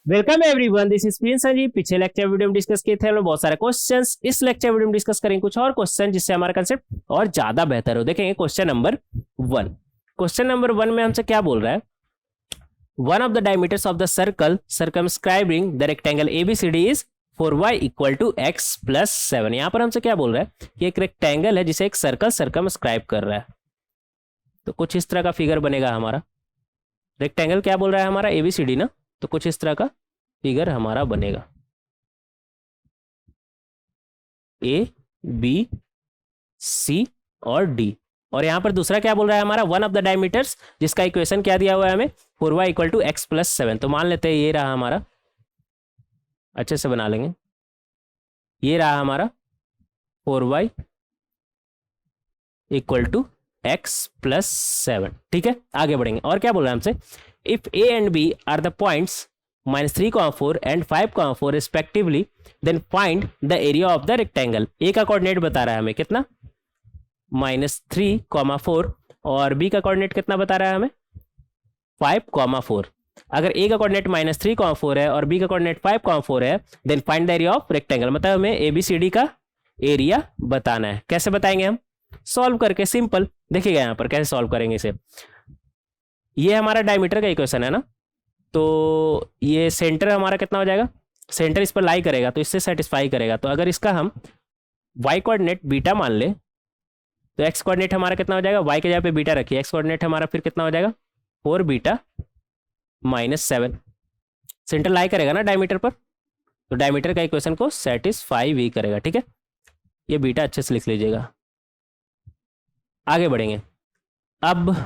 Welcome everyone, this is Prince Sanjeev. पिछले lecture video में discuss किए थे हम लोग बहुत सारे क्वेश्चंस। इस लेक्चर वीडियो में डिस्कस करेंगे कुछ और क्वेश्चन जिससे हमारा कंसेप्ट और ज्यादा बेहतर हो। देखेंगे क्वेश्चन नंबर 1। क्वेश्चन नंबर 1 में हमसे क्या बोल रहा है, one of the diameters of the circle circumscribing the rectangle ABCD is 4y equal to x plus 7। यहाँ पर हमसे क्या बोल रहा है कि एक रेक्टेंगल है जिसे एक सर्कल सर्कमस्क्राइब कर रहा है। तो कुछ इस तरह का फिगर बनेगा हमारा। रेक्टेंगल क्या बोल रहा है हमारा, एबीसीडी ना, तो कुछ इस तरह का फिगर हमारा बनेगा, ए बी सी और डी। और यहां पर दूसरा क्या बोल रहा है हमारा, वन ऑफ द डायमीटर्स, जिसका इक्वेशन क्या दिया हुआ है हमें, 4y equal to x plus 7। तो मान लेते हैं ये रहा हमारा, अच्छे से बना लेंगे, ये रहा हमारा 4y equal to x plus 7। ठीक है, आगे बढ़ेंगे। और क्या बोल रहा है हमसे, if A and B are the points -3,4 and 5,4 respectively, then find the area of the rectangle. A का कोऑर्डिनेट बता रहा है हमें कितना, -3,4, और बी का कोऑर्डिनेट कितना बता रहा है हमें, 5,4। अगर ए का कोऑर्डिनेट -3,4 है और बी का कोऑर्डिनेट 5,4 है, then find the area of rectangle. मतलब हमें एबीसीडी का एरिया बताना है। कैसे बताएंगे हम, सॉल्व करके। सिंपल, देखिएगा यहाँ पर कैसे सॉल्व करेंगे इसे। ये हमारा डायमीटर का इक्वेशन है ना, तो ये सेंटर हमारा कितना हो जाएगा, सेंटर इस पर लाई करेगा तो इससे सेटिस्फाई करेगा। तो अगर इसका हम y कोऑर्डिनेट बीटा मान ले तो x कोऑर्डिनेट हमारा कितना हो जाएगा, y के जगह पे बीटा रखिए, x कोऑर्डिनेट हमारा फिर कितना हो जाएगा, 4 बीटा -7। सेंटर लाई करेगा ना डायमीटर पर, तो डायमीटर का इक्वेशन को सेटिस्फाई भी करेगा। ठीक है, ये बीटा अच्छे से लिख लीजिएगा। आगे बढ़ेंगे। अब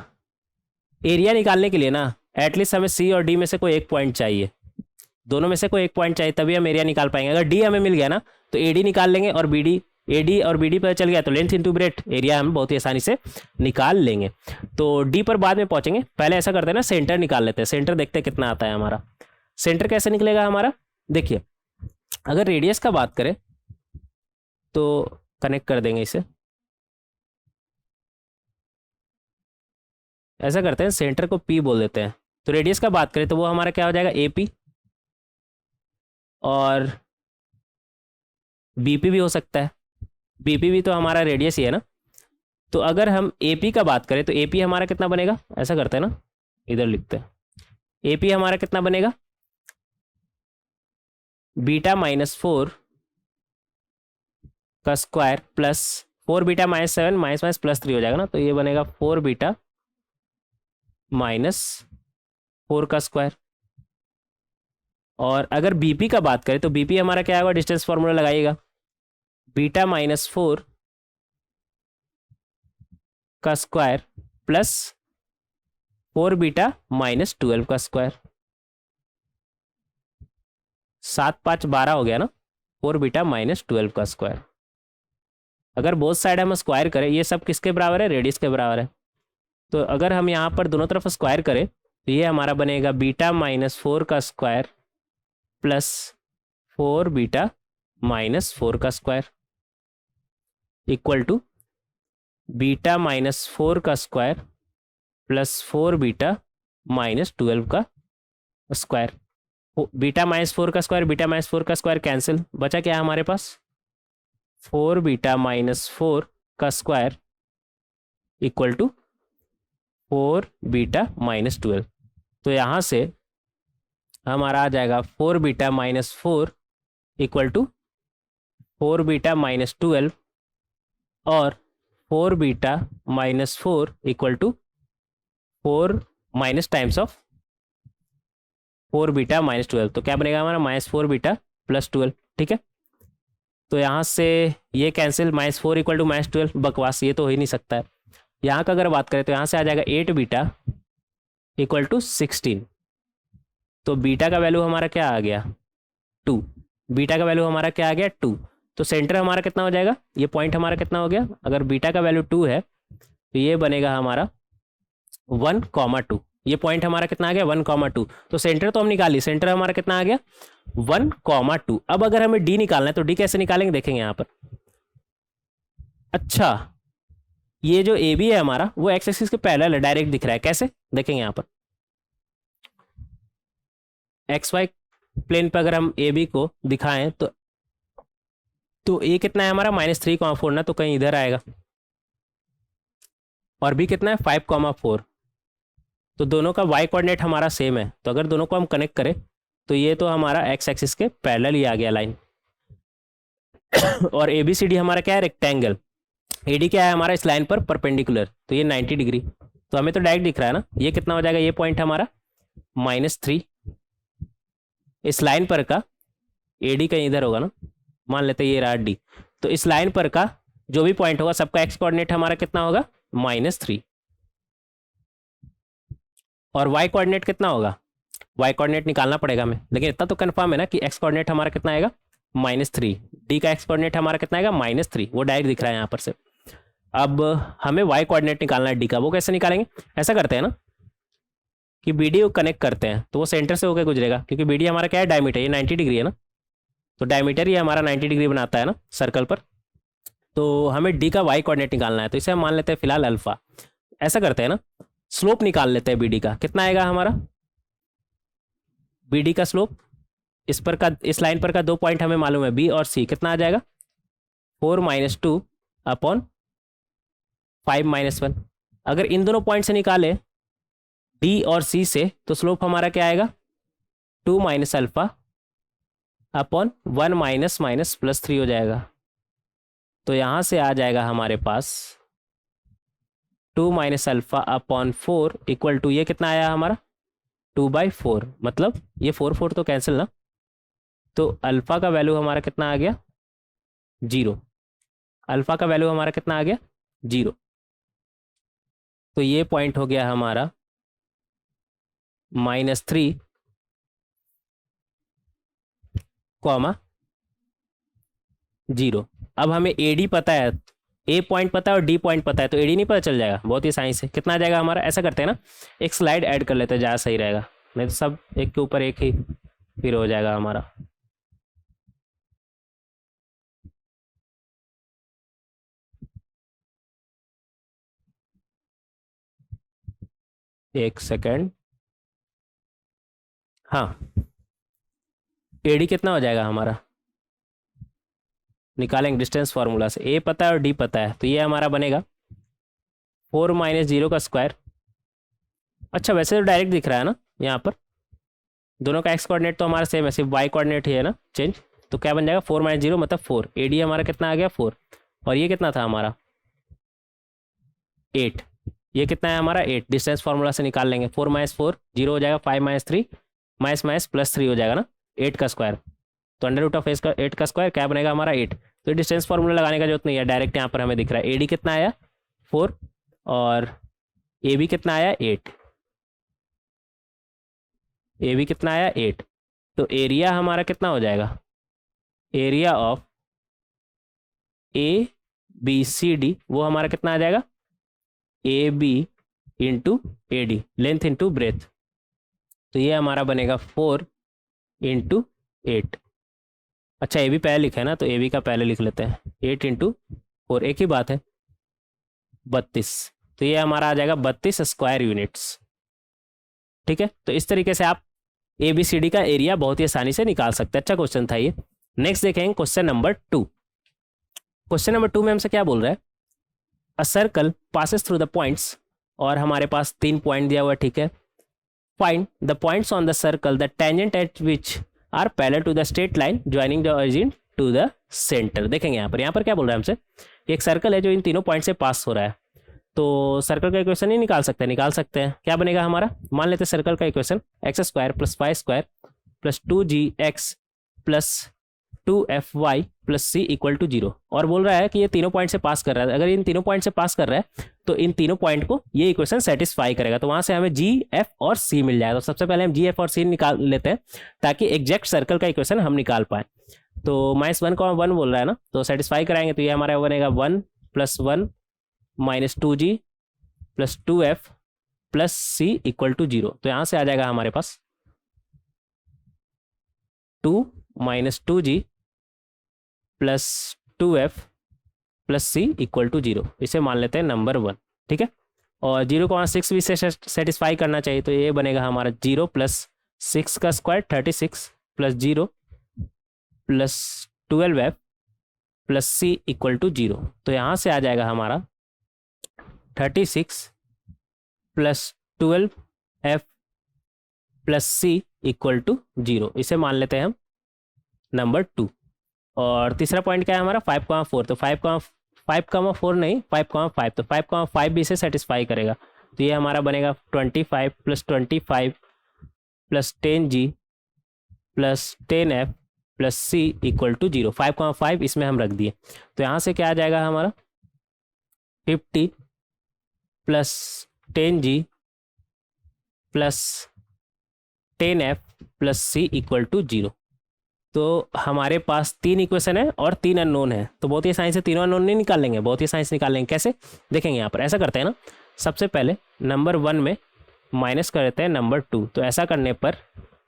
एरिया निकालने के लिए ना एटलीस्ट हमें सी और डी में से कोई एक पॉइंट चाहिए, दोनों में से कोई एक पॉइंट चाहिए, तभी हम एरिया निकाल पाएंगे। अगर डी हमें मिल गया ना तो एडी निकाल लेंगे, और बीडी, एडी और बीडी पर चल गया तो लेंथ इंटू ब्रेथ, एरिया हम बहुत ही आसानी से निकाल लेंगे। तो डी पर बाद में पहुंचेंगे, पहले ऐसा करते हैं ना, सेंटर निकाल लेते हैं। सेंटर देखते हैं कितना आता है हमारा। सेंटर कैसे निकलेगा हमारा, देखिए अगर रेडियस का बात करें तो कनेक्ट कर देंगे इसे, ऐसा करते हैं, सेंटर को पी बोल देते हैं। तो रेडियस का बात करें तो वो हमारा क्या हो जाएगा, ए पी, और बीपी भी हो सकता है, बीपी भी तो हमारा रेडियस ही है ना। तो अगर हम एपी का बात करें तो एपी हमारा कितना बनेगा, ऐसा करते हैं ना, इधर लिखते हैं, एपी हमारा कितना बनेगा, बीटा -4 का स्क्वायर प्लस 4 बीटा -7 माइनस +3 हो जाएगा ना, तो ये बनेगा 4 बीटा -4 का स्क्वायर। और अगर बीपी का बात करें तो बीपी हमारा क्या होगा, डिस्टेंस फॉर्मूला लगाइएगा, बीटा -4 का स्क्वायर प्लस 4 बीटा -12 का स्क्वायर। 7 5 12 हो गया ना, 4 बीटा -12 का स्क्वायर। अगर बोथ साइड हम स्क्वायर करें, ये सब किसके बराबर है, रेडियस के बराबर है। तो अगर हम यहाँ पर दोनों तरफ स्क्वायर करें तो ये हमारा बनेगा बीटा -4 का स्क्वायर प्लस 4 बीटा -4 का स्क्वायर इक्वल टू बीटा -4 का स्क्वायर प्लस 4 बीटा -12 का स्क्वायर। बीटा -4 का स्क्वायर, बीटा -4 का स्क्वायर कैंसिल, बचा क्या हमारे पास, 4 बीटा -4 का स्क्वायर इक्वल टू 4 बीटा -12। तो यहाँ से हमारा आ जाएगा 4 बीटा -4 इक्वल टू 4 बीटा -12 और 4 beta -4 equal to 4 minus times of 4 beta -12। तो क्या बनेगा हमारा, -4 बीटा +12। ठीक है, तो यहाँ से ये कैंसिल, -4 इक्वल टू -12, बकवास, ये तो हो ही नहीं सकता है। यहाँ का अगर बात करें तो यहाँ से आ जाएगा 8 बीटा इक्वल टू 16। तो बीटा का वैल्यू हमारा क्या आ गया, 2। बीटा का वैल्यू हमारा क्या आ गया, 2। तो सेंटर हमारा कितना हो जाएगा, ये पॉइंट हमारा कितना हो गया, अगर बीटा का वैल्यू 2 है तो ये बनेगा हमारा 1,2। ये पॉइंट हमारा कितना आ गया, 1,2। तो सेंटर तो हम निकालिए, सेंटर हमारा कितना आ गया, 1,2। अब अगर हमें डी निकालना है तो डी कैसे निकालेंगे, देखेंगे यहाँ पर। अच्छा, ये जो ए बी है हमारा वो एक्स एक्सिस के पैरेलल है, डायरेक्ट दिख रहा है, कैसे देखेंगे यहाँ पर, एक्स वाई प्लेन पे अगर हम ए बी को दिखाएं तो ए कितना है हमारा -3,4 ना, तो कहीं इधर आएगा। और बी कितना है 5,4। तो दोनों का वाई कोऑर्डिनेट हमारा सेम है, तो अगर दोनों को हम कनेक्ट करें तो ये तो हमारा एक्स एक्सिस के पैरेलल ही आ गया लाइन। और ए बी सी डी हमारा क्या है, रेक्टेंगल। ए डी क्या है हमारा इस लाइन पर परपेंडिकुलर, तो ये 90 डिग्री। तो हमें तो डायरेक्ट दिख रहा है ना, ये कितना हो जाएगा, ये पॉइंट हमारा -3 इस लाइन पर का। ए डी कहीं इधर होगा ना, मान लेते हैं ये रहा डी। तो इस लाइन पर का जो भी पॉइंट होगा सबका एक्स कोऑर्डिनेट हमारा कितना होगा, -3। और वाई कोऑर्डिनेट कितना होगा, वाई कोऑर्डिनेट निकालना पड़ेगा हमें, लेकिन इतना तो कंफर्म है ना कि एक्स कोऑर्डिनेट हमारा कितना आएगा, -3। डी का एक्स कोऑर्डिनेट हमारा कितना आएगा, -3, वो डायरेक्ट दिख रहा है यहाँ पर से। अब हमें वाई कोऑर्डिनेट निकालना है डी का, वो कैसे निकालेंगे, ऐसा करते हैं ना कि बी डी को कनेक्ट करते हैं, तो वो सेंटर से होकर गुजरेगा, क्योंकि बी डी हमारा क्या है, डायमीटर, ये 90 डिग्री है ना, तो डायमीटर ही हमारा 90 डिग्री बनाता है ना सर्कल पर। तो हमें डी का वाई कोऑर्डिनेट निकालना है, तो इसे हम मान लेते हैं फिलहाल अल्फा। ऐसा करते हैं ना, स्लोप निकाल लेते हैं बी डी का, कितना आएगा हमारा बी डी का स्लोप। इस पर का, इस लाइन पर का दो पॉइंट हमें मालूम है, बी और सी, कितना आ जाएगा 4 - 2 अपॉन 5 - 1। अगर इन दोनों पॉइंट से निकाले डी और सी से, तो स्लोप हमारा क्या आएगा, 2 - अल्फा अपॉन 1 -(-+3) हो जाएगा। तो यहाँ से आ जाएगा हमारे पास 2 - अल्फा अपॉन 4 इक्वल टू, ये कितना आया हमारा 2/4, मतलब ये 4 तो कैंसिल ना, तो अल्फा का वैल्यू हमारा कितना आ गया, 0। अल्फा का वैल्यू हमारा कितना आ गया, 0। तो ये पॉइंट हो गया हमारा -3, 0। अब हमें ए डी पता है, ए पॉइंट पता है और डी पॉइंट पता है, तो ए डी नहीं पता चल जाएगा, बहुत ही आसानी से। कितना आ जाएगा हमारा, ऐसा करते हैं ना, एक स्लाइड ऐड कर लेते हैं, ज़्यादा सही रहेगा, नहीं तो सब एक के ऊपर एक ही फिर हो जाएगा हमारा। एक सेकेंड, हाँ, ए डी कितना हो जाएगा हमारा, निकालेंगे डिस्टेंस फार्मूला से। ए पता है और डी पता है, तो ये हमारा बनेगा 4 - 0 का स्क्वायर। अच्छा, वैसे तो डायरेक्ट दिख रहा है ना यहाँ पर, दोनों का एक्स कोऑर्डिनेट तो हमारा सेम है, सिर्फ वाई कोऑर्डिनेट ही है ना चेंज। तो क्या बन जाएगा 4 - 0 मतलब 4। ए डी हमारा कितना आ गया 4, और ये कितना था हमारा 8। ये कितना है हमारा 8, डिस्टेंस फार्मूला से निकाल लेंगे। 4 - 4 0 हो जाएगा, 5 - 3 -+3 हो जाएगा ना, 8 का स्क्वायर। तो √8 का स्क्वायर क्या बनेगा हमारा 8। तो डिस्टेंस फार्मूला लगाने का जरूरत नहीं है, डायरेक्ट यहाँ पर हमें दिख रहा है। ए डी कितना आया 4 और ए बी कितना आया 8, ए बी कितना आया 8। तो एरिया हमारा कितना हो जाएगा, area of A B C D वो हमारा कितना आ जाएगा, A B into A D, length into breadth. तो ये हमारा बनेगा 4 × 8। अच्छा, ए बी पहले लिखा है ना, तो ए बी का पहले लिख लेते हैं, 8 × 4 एक ही बात है 32। तो ये हमारा आ जाएगा 32 स्क्वायर यूनिट्स। ठीक है, तो इस तरीके से आप ए बी सी डी का एरिया बहुत ही आसानी से निकाल सकते हैं। अच्छा क्वेश्चन था ये। नेक्स्ट देखेंगे क्वेश्चन नंबर 2। क्वेश्चन नंबर 2 में हमसे क्या बोल रहा है, a circle passes through the points, और हमारे पास 3 पॉइंट दिया हुआ है। ठीक है, find the points on the circle the tangent at which are parallel to the straight line joining the origin to the centre. देखेंगे यहाँ पर क्या बोल रहा है हमसे, एक सर्कल है जो इन तीनों पॉइंट से पास हो रहा है। तो सर्कल का इक्वेशन ही निकाल सकते हैं। क्या बनेगा हमारा, मान लेते हैं सर्कल का equation x² + y² + 2gx + 2fy + c = 0। और बोल रहा है कि ये तीनों पॉइंट से पास कर रहा है। अगर इन तीनों पॉइंट से पास कर रहा है तो इन तीनों पॉइंट को ये इक्वेशन सेटिस्फाई करेगा। तो वहां से हमें g, f और c मिल जाएगा। तो सबसे पहले हम g, f और c निकाल लेते हैं ताकि एग्जैक्ट सर्कल का इक्वेशन हम निकाल पाए। तो -1, 1 बोल रहा है ना, तो सेटिस्फाई कराएंगे। तो ये हमारा बनेगा 1 + 1 - 2g + 2f + c = 0। तो यहाँ से आ जाएगा हमारे पास 2 - 2g + 2f + c = 0। इसे मान लेते हैं नंबर 1। ठीक है, और 0 को वहाँ 6 भी से सेटिस्फाई करना चाहिए। तो ये बनेगा हमारा 0 + 6 का square 36 plus 0 plus 12f plus C equal to 0। तो यहाँ से आ जाएगा हमारा 36 plus 12f plus C equal to 0। इसे मान लेते हैं हम नंबर 2। और तीसरा पॉइंट क्या है हमारा 5,4। तो 5,4 नहीं 5,5, तो 5,5 भी इसे सेटिस्फाई करेगा। तो ये हमारा बनेगा 25 plus 25 plus 10g plus 10f plus C equal to 0। 5,5 इसमें हम रख दिए। तो यहाँ से क्या आ जाएगा हमारा 50 plus 10g plus 10f plus C equal to 0। तो हमारे पास 3 इक्वेशन है और 3 अननोन है। तो बहुत ही आसानी से तीनों अननोन नहीं निकाल लेंगे, बहुत ही आसानी से निकाल लेंगे। कैसे देखेंगे यहाँ पर, ऐसा करते हैं ना, सबसे पहले नंबर 1 में माइनस कर देते हैं नंबर 2। तो ऐसा करने पर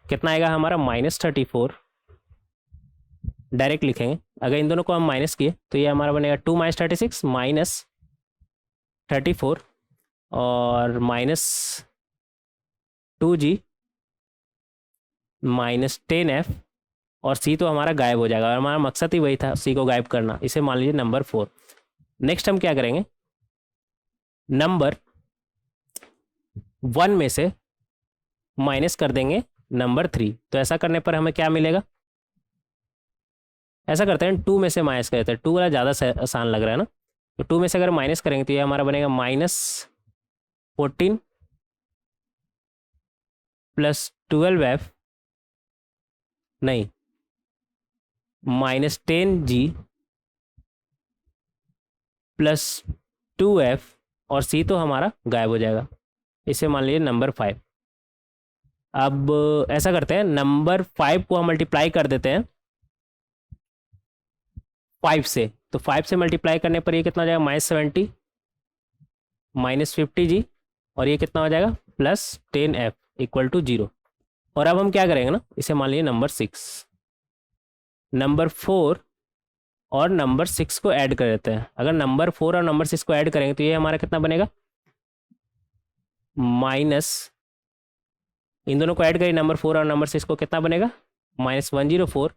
कितना आएगा हमारा -34 डायरेक्ट लिखेंगे। अगर इन दोनों को हम माइनस किए तो ये हमारा बनेगा 2 - 36 -34 और -2g -10f और सी तो हमारा गायब हो जाएगा। और हमारा मकसद ही वही था, सी को गायब करना। इसे मान लीजिए नंबर 4। नेक्स्ट हम क्या करेंगे, नंबर 1 में से माइनस कर देंगे नंबर 3। तो ऐसा करने पर हमें क्या मिलेगा, ऐसा करते हैं 2 में से माइनस करते हैं। 2 वाला ज़्यादा आसान लग रहा है ना। तो 2 में से अगर माइनस करेंगे तो ये हमारा बनेगा -14 प्लस 12f नहीं -10g प्लस 2f और c तो हमारा गायब हो जाएगा। इसे मान लीजिए नंबर 5। अब ऐसा करते हैं, नंबर 5 को हम मल्टीप्लाई कर देते हैं 5 से। तो 5 से मल्टीप्लाई करने पर ये कितना हो जाएगा -70 -50g और ये कितना हो जाएगा +10f इक्वल टू 0। और अब हम क्या करेंगे ना, इसे मान लीजिए नंबर 6। नंबर 4 और नंबर 6 को ऐड कर देते हैं। अगर नंबर 4 और नंबर 6 को ऐड करेंगे तो ये हमारा कितना बनेगा, माइनस, इन दोनों को ऐड करें नंबर 4 और नंबर 6 को, कितना बनेगा -104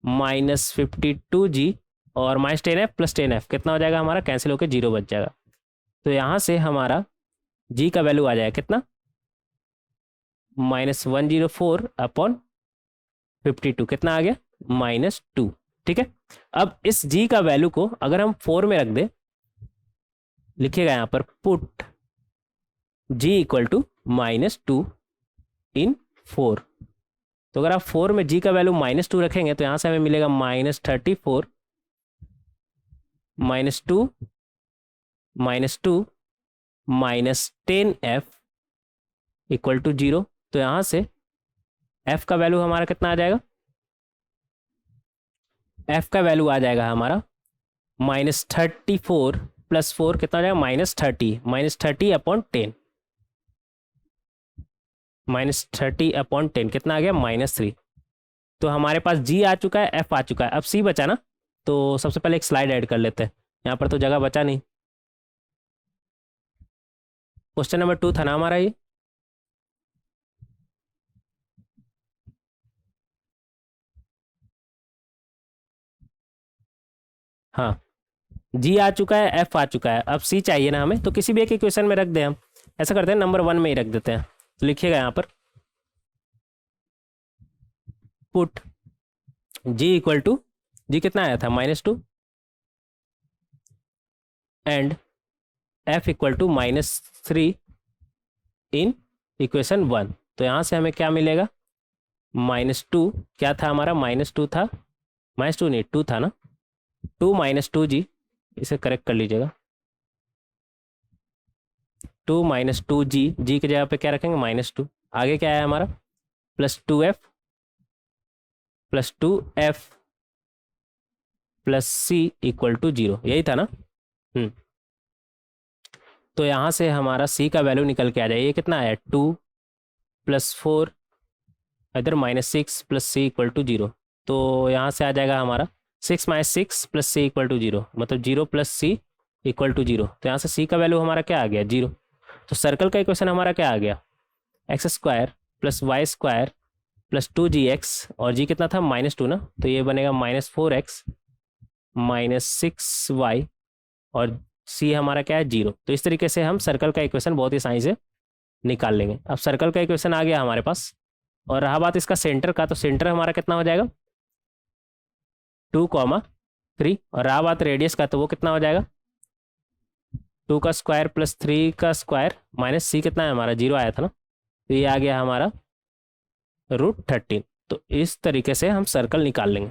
-52g और -10f प्लस 10f कितना हो जाएगा हमारा, कैंसिल होकर 0 बच जाएगा। तो यहाँ से हमारा g का वैल्यू आ जाएगा कितना, -104 अपॉन 52 कितना आ गया -2। ठीक है। अब इस g का वैल्यू को अगर हम 4 में रख दें, लिखिएगा यहाँ पर पुट g इक्वल टू -2 इन 4। तो अगर आप 4 में g का वैल्यू -2 रखेंगे तो यहाँ से हमें मिलेगा -34 -2 -2 -10f इक्वल टू 0। तो यहाँ से f का वैल्यू हमारा कितना आ जाएगा, f का वैल्यू आ जाएगा हमारा -34 प्लस 4 कितना आ जाएगा -30 अपॉन 10 -30 अपॉन 10 कितना आ गया -3। तो हमारे पास g आ चुका है, f आ चुका है। अब c बचा ना, तो सबसे पहले एक स्लाइड ऐड कर लेते हैं। यहाँ पर तो जगह बचा नहीं। क्वेश्चन नंबर 2 था ना हमारा ये। हाँ, जी आ चुका है, एफ आ चुका है, अब सी चाहिए ना हमें। तो किसी भी एक इक्वेशन में रख दें हम। ऐसा करते हैं नंबर 1 में ही रख देते हैं। तो लिखिएगा यहाँ पर put G equal to, G कितना आया था -2 and F equal to -3 in equation 1। तो यहाँ से हमें क्या मिलेगा, -2 क्या था हमारा, -2 था, -2 नहीं 2 था ना, 2 -2g, इसे करेक्ट कर लीजिएगा, 2 -2g, जी की जगह पे क्या रखेंगे -2। आगे क्या है हमारा +2f +2f plus C equal to 0, यही था ना। तो यहाँ से हमारा सी का वैल्यू निकल के आ जाए। ये कितना है 2 + 4 इधर -6 प्लस सी इक्वल टू 0। तो यहाँ से आ जाएगा हमारा 6 - 6 प्लस सी इक्वल टू 0, मतलब 0 प्लस सी इक्वल टू 0। तो यहाँ से सी का वैल्यू हमारा क्या आ गया 0। तो सर्कल का इक्वेशन हमारा क्या आ गया, x² + y² प्लस 2gx, और g कितना था -2 ना, तो ये बनेगा -4x -6y, और c हमारा क्या है 0। तो इस तरीके से हम सर्कल का इक्वेशन बहुत ही आसानी से निकाल लेंगे। अब सर्कल का इक्वेशन आ गया हमारे पास, और रहा बात इसका सेंटर का, तो सेंटर हमारा कितना हो जाएगा 2,3, और रहा बात रेडियस का, तो वो कितना हो जाएगा 2 का स्क्वायर प्लस 3 का स्क्वायर माइनस c कितना है हमारा 0 आया था ना, तो ये आ गया हमारा √13। तो इस तरीके से हम सर्कल निकाल लेंगे,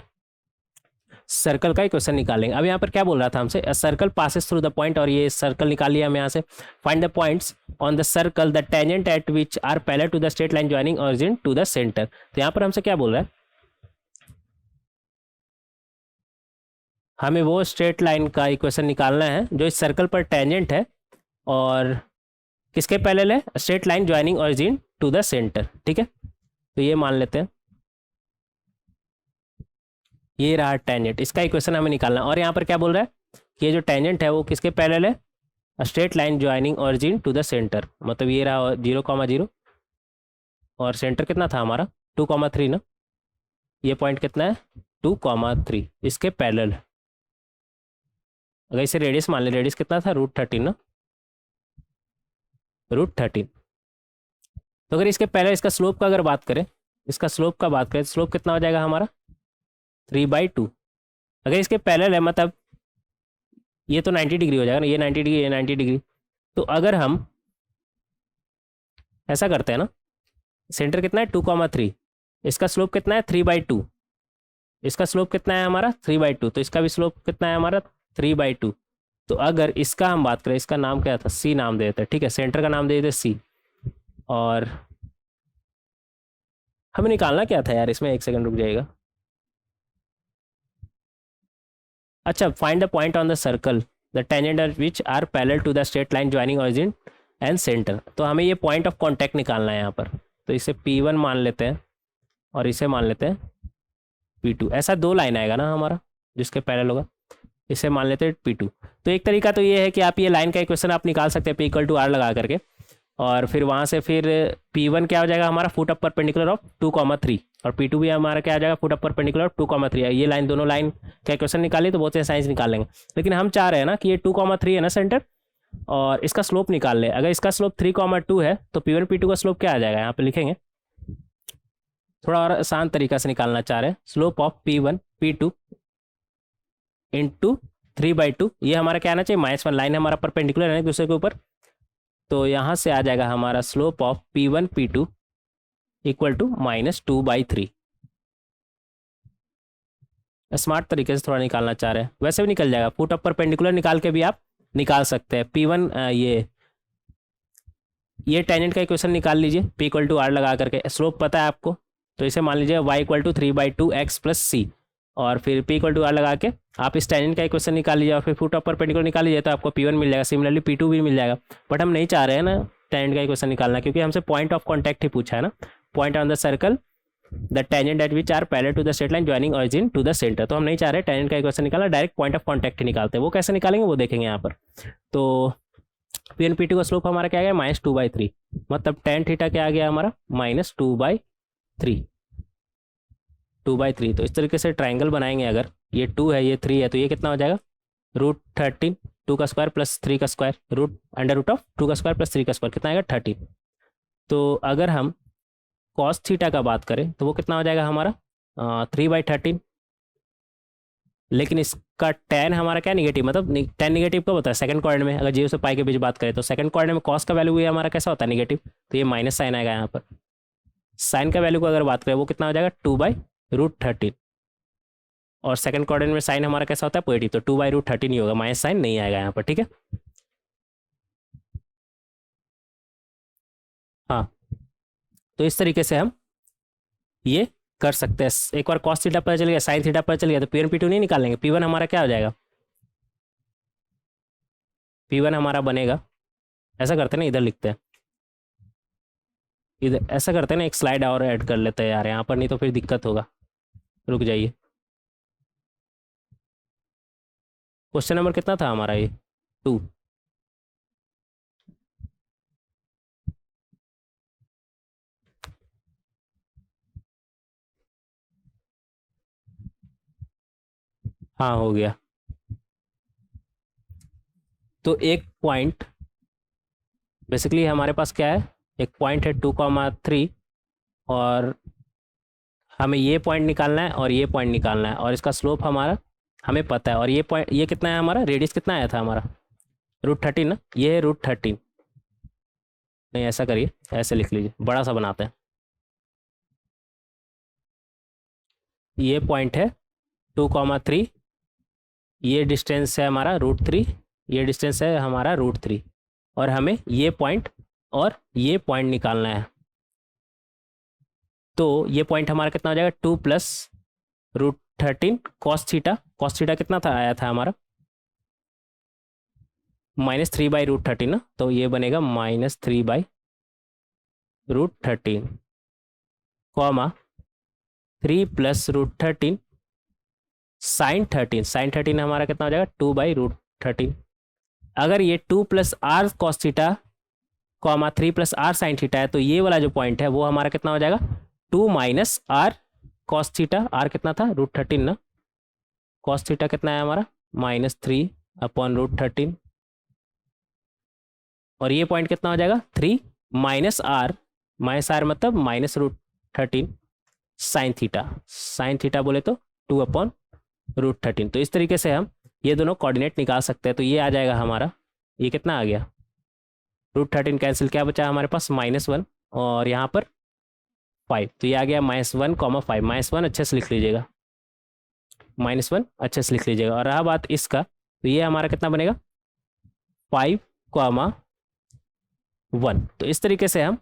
सर्कल का इक्वेशन निकाल लेंगे। अब यहाँ पर क्या बोल रहा था हमसे, circle passes through the point, और ये सर्कल निकाल लिया हम यहाँ से। Find the points on the circle the tangent at which are parallel to the straight line joining origin to the centre. तो यहाँ पर हमसे क्या बोल रहा है, हमें वो स्ट्रेट लाइन का इक्वेशन निकालना है जो इस सर्कल पर टेंजेंट है और किसके पैरेलल है, straight line joining origin to the centre. ठीक है, तो ये मान लेते हैं, ये रहा टेंजेंट, इसका इक्वेशन हमें निकालना है। और यहाँ पर क्या बोल रहा है कि ये जो टेंजेंट है वो किसके पैरेलल है, straight line joining origin to the centre, मतलब ये रहा 0,0, और सेंटर कितना था हमारा 2,3 ना, ये पॉइंट कितना है 2,3, इसके पैरेलल। अगर इसे रेडियस मान ले, रेडियस कितना था √13 ना, √13। तो अगर इसके पहले इसका स्लोप का अगर बात करें, इसका स्लोप का बात करें, स्लोप कितना हो जाएगा हमारा 3/2। अगर इसके पैरेलल है, मतलब ये तो 90 डिग्री हो जाएगा ना, ये 90 डिग्री, ये 90 डिग्री। तो अगर हम ऐसा करते हैं ना, सेंटर कितना है 2,3, इसका स्लोप कितना है 3/2, इसका स्लोप कितना है हमारा 3/2, तो इसका भी स्लोप कितना है हमारा 3/2। तो अगर इसका हम बात करें, इसका नाम क्या था, सी नाम दे देते हैं। ठीक है, सेंटर का नाम दे देते सी, और हमें निकालना क्या था यार इसमें, एक सेकंड रुक जाएगा। अच्छा, find the point on the circle the tangent at which are parallel to the straight line joining origin and centre. तो हमें ये पॉइंट ऑफ कांटेक्ट निकालना है यहाँ पर, तो इसे P1 मान लेते हैं और इसे मान लेते हैं P2। ऐसा दो लाइन आएगा ना हमारा जिसके पैरेलल होगा, इसे मान लेते हैं P2। तो एक तरीका तो ये है कि आप ये लाइन का इक्वेशन आप निकाल सकते हैं P = R लगा करके, और फिर वहाँ से फिर P1 क्या हो जाएगा हमारा फुट अप परपेंडिकुलर ऑफ 2,3, और P2 भी हमारा क्या आ जाएगा फुट अप परपेंडिकुलर ऑफ 2,3। ये लाइन, दोनों लाइन का इक्वेशन निकालिए तो बहुत से साइंस निकाल लेंगे। लेकिन हम चाह रहे हैं ना कि ये 2,3 है ना सेंटर, और इसका स्लोप निकाल ले। अगर इसका स्लोप 3,2 है तो P1 P2 का स्लोप क्या आ जाएगा, यहाँ पे लिखेंगे, थोड़ा और आसान तरीका से निकालना चाह रहे हैं। Slope of P1 P2 into 3/2, ये हमारा क्या आना चाहिए -1, लाइन हमारा परपेंडिकुलर है एक दूसरे के ऊपर, तो यहाँ से आ जाएगा हमारा slope of P1 P2 equal to -2/3। Smart तरीके से थोड़ा निकालना चाह रहे हैं, वैसे भी निकल जाएगा, फुट ऑफ परपेंडिकुलर निकाल के भी आप निकाल सकते हैं। P1 ये टेंजेंट का इक्वेशन निकाल लीजिए P = R लगा करके, स्लोप पता है आपको, तो इसे मान लीजिए y = 3/2x + c, और फिर P = R लगा के आप इस टेंजेंट का इक्वेशन निकाल लीजिए, और फिर फुट ऑफ परपेंडिकुलर निकाल लीजिए, तो आपको P1 मिल जाएगा। सिमिलरली P2 भी मिल जाएगा, बट हम नहीं चाह रहे हैं ना टेंजेंट का इक्वेशन निकालना, क्योंकि हमसे पॉइंट ऑफ कॉन्टैक्ट ही पूछा है ना, point on the circle the tangent at which are parallel to the straight line joining origin to the centre. तो हम नहीं चाह रहे टेंजेंट का इक्वेशन निकालना, डायरेक्ट पॉइंट ऑफ कॉन्टैक्ट ही निकालते हैं। वो कैसे निकालेंगे वो देखेंगे यहाँ पर। तो P1 P2 का स्लोप हमारा क्या आ गया -2/3, मतलब tan थीटा क्या आ गया हमारा -2/3, 2/3। तो इस तरीके से ट्राइंगल बनाएंगे, अगर ये 2 है ये 3 है, तो ये कितना हो जाएगा √13, 2 का स्क्वायर प्लस 3 का स्क्वायर, √2 का स्क्वायर प्लस 3 का स्क्वायर, कितना आएगा 13। तो अगर हम cos थीटा का बात करें तो वो कितना हो जाएगा हमारा 3/13, लेकिन इसका tan हमारा क्या निगेटिव, मतलब tan निगेटिव कब होता है सेकंड क्वाड्रेंट में, अगर 0 से पाई के बीच बात करें तो सेकंड क्वाड्रेंट में cos का वैल्यू ये हमारा कैसा होता है निगेटिव, तो ये माइनस साइन आएगा यहाँ पर। साइन का वैल्यू को अगर बात करें वो कितना हो जाएगा 2/√13, और सेकंड क्वाड्रेंट में साइन हमारा कैसा होता है पॉजिटिव, तो 2/√13 ही होगा, माइनस साइन नहीं आएगा यहाँ पर। ठीक है, हाँ, तो इस तरीके से हम ये कर सकते हैं। एक बार cos थीटा पता चल गया, साइन थीटा पता चल गया, तो P1 P2 नहीं निकालेंगे। P1 हमारा क्या हो जाएगा, P1 हमारा बनेगा, ऐसा करते हैं ना, इधर लिखते हैं, इधर ऐसा करते हैं ना, एक स्लाइड और ऐड कर लेते हैं यार यहाँ पर, नहीं तो फिर दिक्कत होगा। रुक जाइए, क्वेश्चन नंबर कितना था हमारा ये 2। हाँ हो गया। तो एक पॉइंट बेसिकली हमारे पास क्या है, एक पॉइंट है 2,3 और हमें ये पॉइंट निकालना है और ये पॉइंट निकालना है और इसका स्लोप हमारा हमें पता है। और ये पॉइंट ये कितना है हमारा, रेडियस कितना आया था हमारा, √13 ना, ये है √13। नहीं ऐसा करिए, ऐसे लिख लीजिए, बड़ा सा बनाते हैं। ये पॉइंट है 2,3, ये डिस्टेंस है हमारा √3, ये डिस्टेंस है हमारा √3 और हमें ये पॉइंट और ये पॉइंट निकालना है। तो ये पॉइंट हमारा कितना हो जाएगा, 2 प्लस √13 कॉस थीटा कितना था आया था हमारा, -3/√13 ना, तो ये बनेगा -3/√13 कॉमा 3 प्लस √13 sin 13 हमारा कितना हो जाएगा, 2/√13। अगर ये 2 plus R cos theta comma 3 plus R sine theta है तो ये वाला जो पॉइंट है वो हमारा कितना हो जाएगा, 2 minus R cos theta, R कितना था √13 ना, कॉस थीटा कितना है हमारा -3/√13 और ये पॉइंट कितना हो जाएगा 3 माइनस आर मतलब -√13 साइन थीटा बोले तो 2/√13। तो इस तरीके से हम ये दोनों कोऑर्डिनेट निकाल सकते हैं। तो ये आ जाएगा हमारा, ये कितना आ गया, √13 कैंसिल, क्या बचा हमारे पास -1 और यहाँ पर 5, तो ये आ गया -1, -5, -1 अच्छे से लिख लीजिएगा, -1 अच्छे से लिख लीजिएगा। और रहा बात इसका, तो ये हमारा कितना बनेगा 5, 1। तो इस तरीके से हम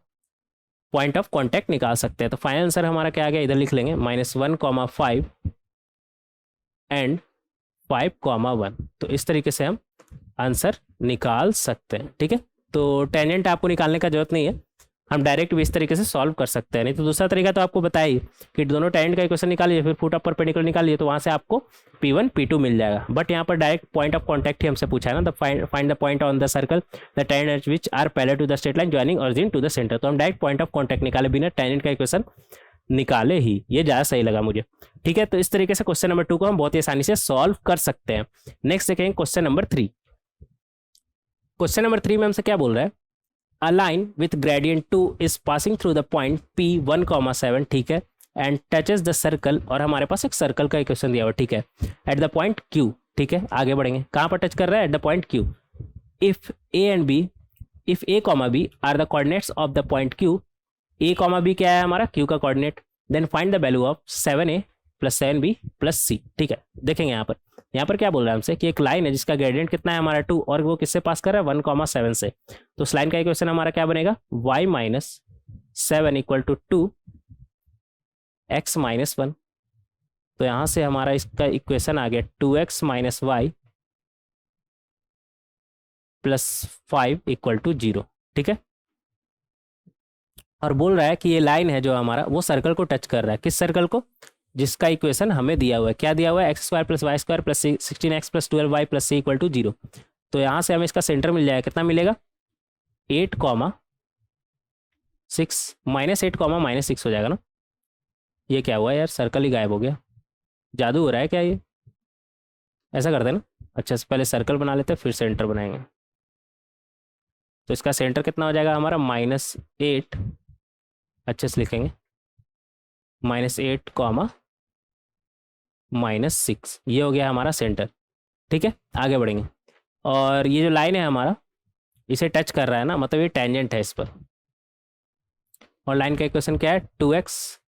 पॉइंट ऑफ कॉन्टैक्ट निकाल सकते हैं। तो फाइनल आंसर हमारा क्या आ गया, इधर लिख लेंगे -1, 5 एंड 5, 1। तो इस तरीके से हम आंसर निकाल सकते हैं। ठीक है, तो टेंजेंट आपको निकालने का जरूरत नहीं है, हम डायरेक्ट भी इस तरीके से सॉल्व कर सकते हैं। नहीं तो दूसरा तरीका तो आपको बताइए कि दोनों टेंजेंट का इक्वेशन निकालिए, फिर फुट ऑफ परपेंडिकुलर निकालिए, तो वहाँ से आपको P1 P2 मिल जाएगा। बट यहाँ पर डायरेक्ट पॉइंट ऑफ कॉन्टैक्ट ही हमसे पूछा है ना, find the point on the circle the tangent which are parallel to the straight line joining origin to the centre. तो हम डायरेक्ट पॉइंट ऑफ कॉन्टैक्ट निकाले बिना टेंजेंट का इक्वेशन निकाले ही, ये ज़्यादा सही लगा मुझे। ठीक है, तो इस तरीके से क्वेश्चन नंबर 2 को हम बहुत ही आसानी से सॉल्व कर सकते हैं। नेक्स्ट देखेंगे क्वेश्चन नंबर 3। क्वेश्चन नंबर 3 में हमसे क्या बोल रहा है, a line with gradient 2 is passing through the point P 1,7, ठीक है, and touches the circle, और हमारे पास एक सर्कल का इक्वेशन दिया हुआ, ठीक है, at the point Q। ठीक है, आगे बढ़ेंगे, कहाँ पर टच कर रहा है, at the point Q। if A and B, if A, B are the coordinates of the point Q, A, B क्या है हमारा Q का coordinate, then find the value of 7A + 7B + C। ठीक है, देखेंगे यहाँ पर क्या बोल रहा है हमसे कि एक लाइन है जिसका ग्रेडियंट कितना है हमारा 2 और वो किससे पास कर रहा है 1,7 से। तो उस लाइन का इक्वेशन हमारा क्या बनेगा, y - 7 = 2 x - 1। तो यहाँ से हमारा इसका इक्वेशन आ गया 2x - y + 5 = 0। ठीक है, और बोल रहा है कि ये लाइन है जो हमारा वो सर्कल को टच कर रहा है, किस सर्कल को, जिसका इक्वेशन हमें दिया हुआ है, क्या दिया हुआ है, x² + y² + 16x + 12y + c = 0। तो यहाँ से हमें इसका सेंटर मिल जाएगा, कितना मिलेगा 8, 6 -8, -6 हो जाएगा ना। ये क्या हुआ यार, सर्कल ही गायब हो गया, जादू हो रहा है क्या ये, ऐसा करते हैं ना, अच्छा से पहले सर्कल बना लेते हैं फिर सेंटर बनाएंगे। तो इसका सेंटर कितना हो जाएगा हमारा -8, अच्छे से लिखेंगे -8, -6, ये हो गया हमारा सेंटर। ठीक है, आगे बढ़ेंगे, और ये जो लाइन है हमारा इसे टच कर रहा है ना, मतलब ये टेंजेंट है इस पर, और लाइन का इक्वेशन क्या है 2x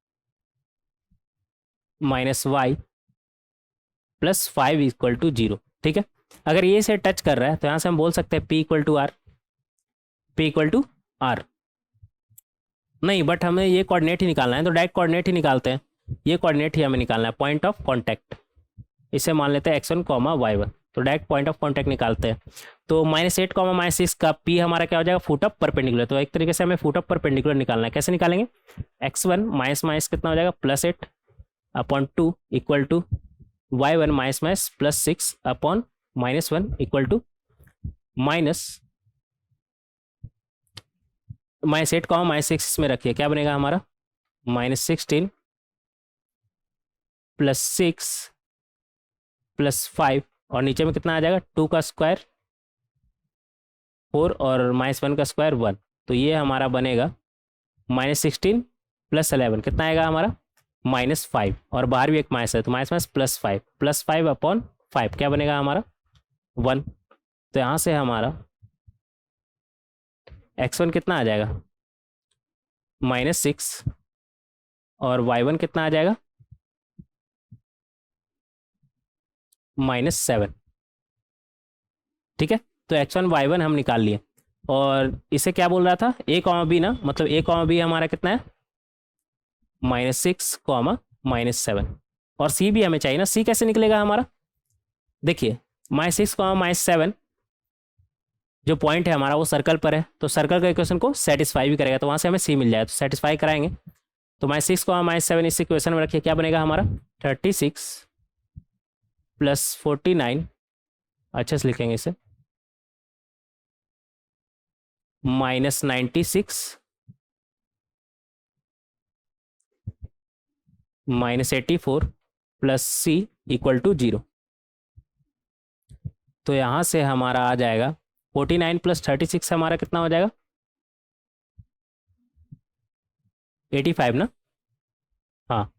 - y + 5 = 0। ठीक है, अगर ये से टच कर रहा है तो यहाँ से हम बोल सकते हैं P = R। नहीं, बट हमें ये कोऑर्डिनेट ही निकालना है, तो डायरेक्ट कोऑर्डिनेट ही निकालते हैं, ये कोऑर्डिनेट ही हमें निकालना है, पॉइंट ऑफ कॉन्टैक्ट, इसे मान लेते हैं x1, y1। तो डायरेक्ट पॉइंट ऑफ कॉन्टैक्ट निकालते हैं। तो -8, -6 का P हमारा क्या हो जाएगा, फुट ऑफ परपेंडिकुलर। तो एक तरीके से हमें फुट ऑफ परपेंडिकुलर निकालना है, कैसे निकालेंगे, x1 माइनस कितना हो जाएगा +8/2 = y1 +6/-1 = -8, -6 इसमें रखिए, क्या बनेगा हमारा -16 + 6 प्लस 5 और नीचे में कितना आ जाएगा 2 का स्क्वायर 4 और -1 का स्क्वायर 1। तो ये हमारा बनेगा -16 + 11 कितना आएगा हमारा -5 और बाहर भी एक माइनस है तो माइनस +5 अपॉन 5 क्या बनेगा हमारा 1। तो यहाँ से हमारा x1 कितना आ जाएगा -6 और y1 कितना आ जाएगा -7। ठीक है, तो x1 y1 हम निकाल लिए। और इसे क्या बोल रहा था a, b ना, मतलब a, b हमारा कितना है -6, -7 और c भी हमें चाहिए ना। c कैसे निकलेगा हमारा, देखिए -6, -7 जो पॉइंट है हमारा वो सर्कल पर है तो सर्कल का इक्वेशन को सेटिस्फाई भी करेगा तो वहाँ से हमें c मिल जाए तो सेटिस्फाई कराएंगे। तो -6, -7 इस इक्वेशन में रखिए क्या बनेगा हमारा 36 + 49 अच्छे से लिखेंगे इसे -96 -84 + c = 0। तो यहाँ से हमारा आ जाएगा 49 + 36 हमारा कितना हो जाएगा 85 ना। हाँ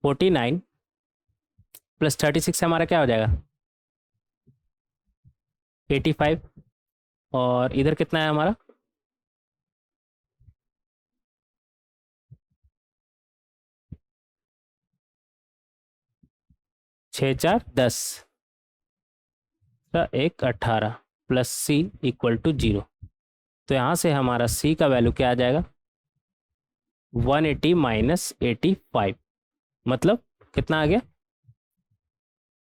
49 + 36 हमारा क्या हो जाएगा 85 और इधर कितना है हमारा 6 4 10 का 1 18 + c = 0। तो यहाँ से हमारा c का वैल्यू क्या आ जाएगा 180 - 85 मतलब कितना आ गया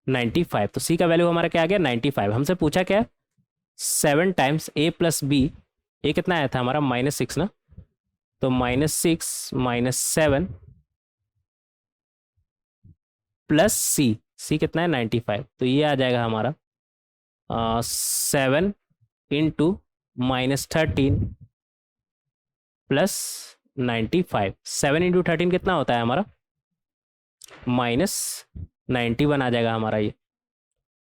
95। तो c का वैल्यू हमारा क्या आ गया 95। हमसे पूछा क्या 7 टाइम्स a + b, a कितना आया था हमारा -6 ना, तो -6 - 7 + c कितना है 95। तो ये आ जाएगा हमारा 7 × -13 + 95। 7 × 13 कितना होता है हमारा -91 आ जाएगा हमारा। ये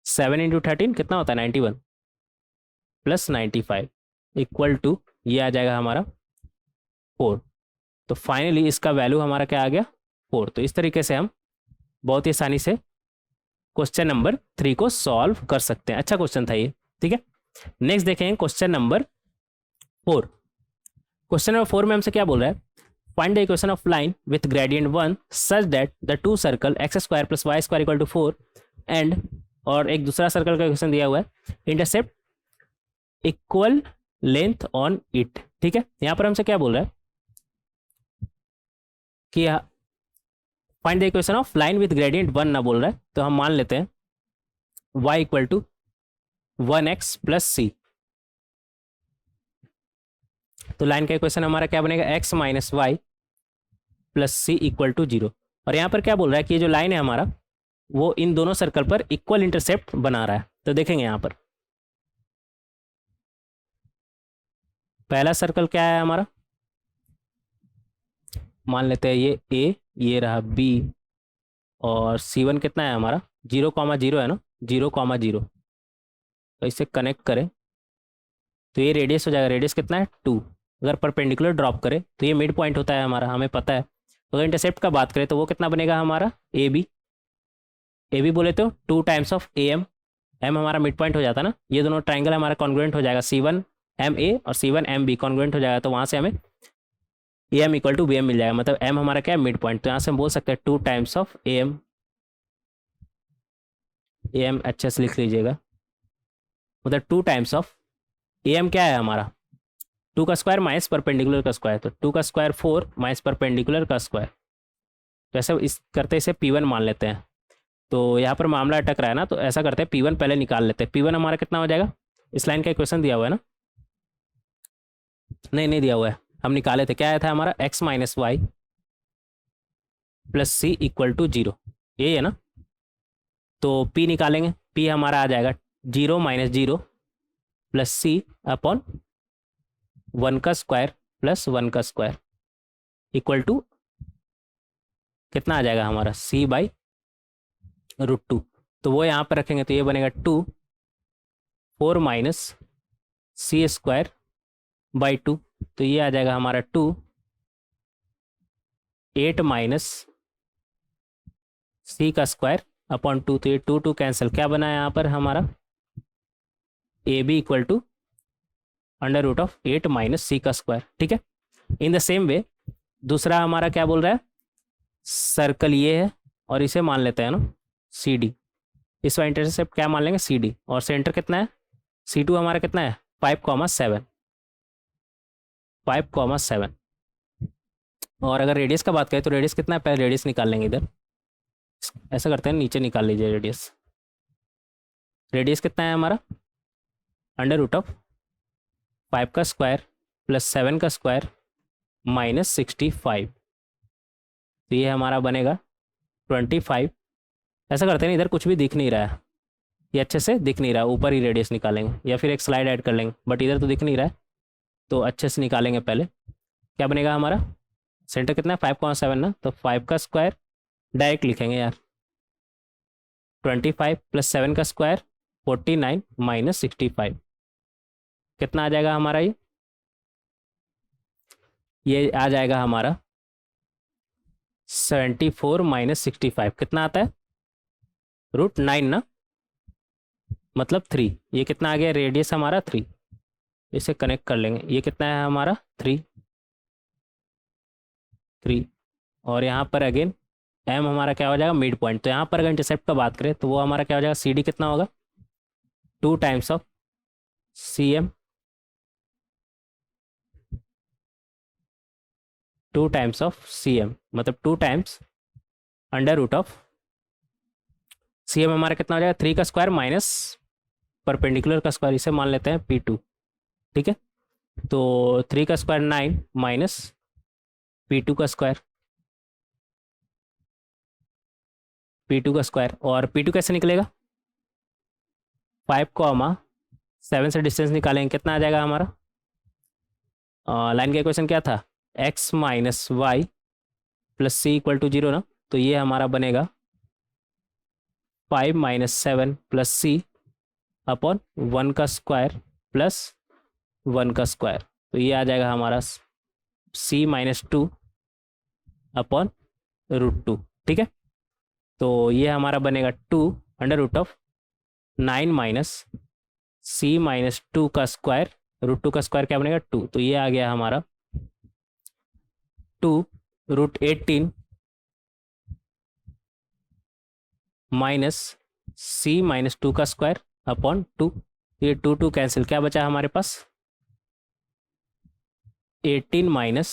7 × 13 कितना होता है 91 + 95 = ये आ जाएगा हमारा 4। तो फाइनली इसका वैल्यू हमारा क्या आ गया 4। तो इस तरीके से हम बहुत ही आसानी से क्वेश्चन नंबर 3 को सॉल्व कर सकते हैं। अच्छा क्वेश्चन था ये। ठीक है, नेक्स्ट देखेंगे क्वेश्चन नंबर 4। क्वेश्चन नंबर 4 में हमसे क्या बोल रहा है find the equation of line with gradient 1 such that the two circle x² + y² = 4 and, और एक दूसरा सर्कल का इक्वेशन दिया हुआ है intercept equal length on it. ठीक है, यहां पर हमसे क्या बोल रहा है कि find the equation of line with gradient 1 ना बोल रहा है तो हम मान लेते हैं y = 1x + c। तो लाइन का इक्वेशन हमारा क्या बनेगा x - y + c = 0। और यहाँ पर क्या बोल रहा है कि ये जो लाइन है हमारा वो इन दोनों सर्कल पर इक्वल इंटरसेप्ट बना रहा है। तो देखेंगे यहाँ पर पहला सर्कल क्या है हमारा, मान लेते हैं ये a, ये रहा b और c1 कितना है हमारा 0,0 है ना, 0,0। तो इसे कनेक्ट करें तो ये रेडियस हो जाएगा, रेडियस कितना है 2। अगर परपेंडिकुलर ड्रॉप करें तो ये मिड पॉइंट होता है हमारा, हमें पता है। तो अगर इंटरसेप्ट का बात करें तो वो कितना बनेगा हमारा ए बी बोले तो 2 टाइम्स ऑफ एम हमारा मिड पॉइंट हो जाता है ना। ये दोनों ट्राइंगल हमारा कॉन्ग्रुएंट हो जाएगा, C1 MA और C1 MB कॉन्ग्रुएंट हो जाएगा। तो वहाँ से हमें AM = BM मिल जाएगा, मतलब M हमारा क्या है मिड पॉइंट। तो यहाँ से हम बोल सकते हैं 2 टाइम्स ऑफ AM अच्छे से लिख लीजिएगा, मतलब 2 टाइम्स ऑफ AM क्या है हमारा 2 का स्क्वायर माइनस परपेंडिकुलर का स्क्वायर, तो 2 का स्क्वायर 4 माइनस परपेंडिकुलर का स्क्वायर। तो ऐसे इस करते इसे P1 मान लेते हैं। तो यहाँ पर मामला अटक रहा है ना, तो ऐसा करते हैं P1 पहले निकाल लेते हैं। P1 हमारा कितना हो जाएगा, इस लाइन का इक्वेशन दिया हुआ है ना, नहीं दिया हुआ है, हम निकाले थे। क्या आया था हमारा x - y + c = 0, ये है ना। तो P निकालेंगे, P हमारा आ जाएगा 0 - 0 + c अपॉन 1 का स्क्वायर + 1 का स्क्वायर = कितना आ जाएगा हमारा c/√2। तो वो यहाँ पर रखेंगे तो ये बनेगा 2 4 माइनस सी स्क्वायर बाई 2, तो ये आ जाएगा हमारा 2 8 माइनस सी का स्क्वायर अपॉन 2, तो ये 2 2 कैंसिल, क्या बना है यहाँ पर हमारा A B equal to under root of 8 minus C का स्क्वायर। ठीक है, इन द सेम वे दूसरा हमारा क्या बोल रहा है, सर्कल ये है और इसे मान लेते हैं ना सी डी, इसका इंटरसेप्ट क्या मान लेंगे सी डी, और सेंटर कितना है C2 हमारा कितना है 5,7, 5,7। और अगर रेडियस का बात करें तो रेडियस कितना है, पहले रेडियस निकाल लेंगे इधर, ऐसा करते हैं नीचे निकाल लीजिए रेडियस। रेडियस कितना है हमारा अंडर रूट ऑफ 5 का स्क्वायर प्लस 7 का स्क्वायर माइनस 65, तो ये हमारा बनेगा 25। ऐसा करते हैं इधर कुछ भी दिख नहीं रहा है, ये अच्छे से दिख नहीं रहा, ऊपर ही रेडियस निकालेंगे या फिर एक स्लाइड ऐड कर लेंगे, बट इधर तो दिख नहीं रहा है तो अच्छे से निकालेंगे। पहले क्या बनेगा हमारा, सेंटर कितना है 5,7 ना, तो 5 का स्क्वायर डायरेक्ट लिखेंगे यार, 25 प्लस 7 का स्क्वायर 49 माइनस 65, कितना आ जाएगा हमारा ये आ जाएगा हमारा 74 माइनस 65, कितना आता है √9 ना, मतलब 3। ये कितना आ गया रेडियस हमारा 3, इसे कनेक्ट कर लेंगे, ये कितना है हमारा 3 3, और यहाँ पर अगेन एम हमारा क्या हो जाएगा मिड पॉइंट, तो यहाँ पर अगर इंटरसेप्ट का बात करें तो वो हमारा क्या हो जाएगा सी डी कितना होगा 2 times of C M, 2 times of C M, मतलब 2 times under root of C M हमारा कितना हो जाएगा 3 का स्क्वायर माइनस परपेंडिकुलर का स्क्वायर, इसे मान लेते हैं P2। ठीक है, तो 3 का स्क्वायर 9 माइनस P2 का स्क्वायर, P2 का स्क्वायर, और P2 कैसे निकलेगा 5,7 से डिस्टेंस निकालेंगे, कितना आ जाएगा हमारा, लाइन का इक्वेशन क्या था x minus Y plus C equal to 0 ना, तो ये हमारा बनेगा 5 माइनस 7 प्लस सी अपॉन 1 का स्क्वायर प्लस 1 का स्क्वायर, तो ये आ जाएगा हमारा c माइनस 2 अपॉन √2। ठीक है, तो ये हमारा बनेगा 2 under root of 9 minus c minus 2 का स्क्वायर, √2 का स्क्वायर क्या बनेगा 2, तो ये आ गया हमारा 2 √18 माइनस c माइनस 2 का स्क्वायर अपॉन 2, ये 2 2 कैंसिल, क्या बचा हमारे पास 18 माइनस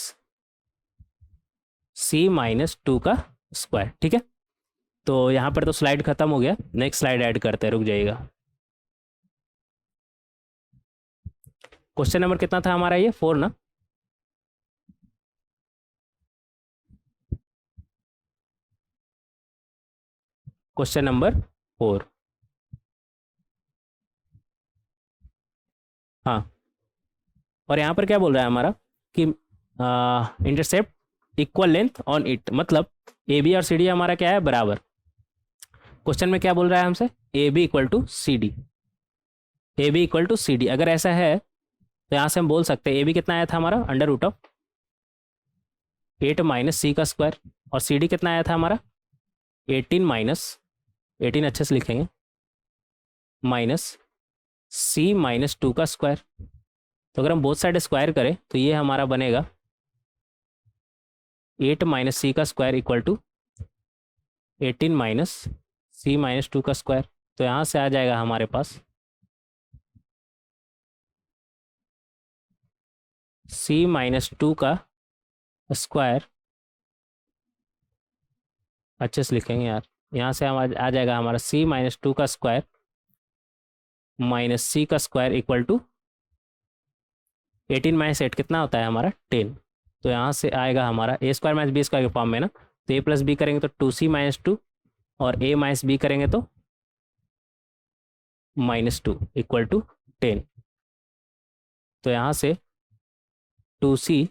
c माइनस 2 का स्क्वायर। ठीक है, तो यहाँ पर तो स्लाइड खत्म हो गया, नेक्स्ट स्लाइड ऐड करते हैं, रुक जाइएगा। क्वेश्चन नंबर कितना था हमारा ये 4 ना, क्वेश्चन नंबर 4। हाँ, और यहाँ पर क्या बोल रहा है हमारा कि intercept equal length on it, मतलब ए बी और सी डी हमारा क्या है बराबर। क्वेश्चन में क्या बोल रहा है हमसे A B equal to C D, A B equal to C D, अगर ऐसा है तो यहाँ से हम बोल सकते हैं ए बी कितना आया था हमारा under root of 8 minus C का स्क्वायर, और सी डी कितना आया था हमारा 18 माइनस 18 अच्छे से लिखेंगे माइनस सी माइनस 2 का स्क्वायर, तो अगर हम बोथ साइड स्क्वायर करें तो ये हमारा बनेगा 8 माइनस सी का square equal to 18 minus C minus 2 का स्क्वायर, तो यहाँ से आ जाएगा हमारे पास c माइनस 2 का स्क्वायर, अच्छे से लिखेंगे यार, यहाँ से हम आ जाएगा हमारा c माइनस 2 का स्क्वायर माइनस सी का स्क्वायर इक्वल टू 18 माइनस 8 कितना होता है हमारा 10, तो यहाँ से आएगा हमारा ए स्क्वायर माइनस बी स्क्वायर के फॉर्म में ना, तो ए प्लस बी करेंगे तो 2c माइनस 2 और ए माइनस बी करेंगे तो माइनस 2 इक्वल टू 10, तो यहाँ से 2c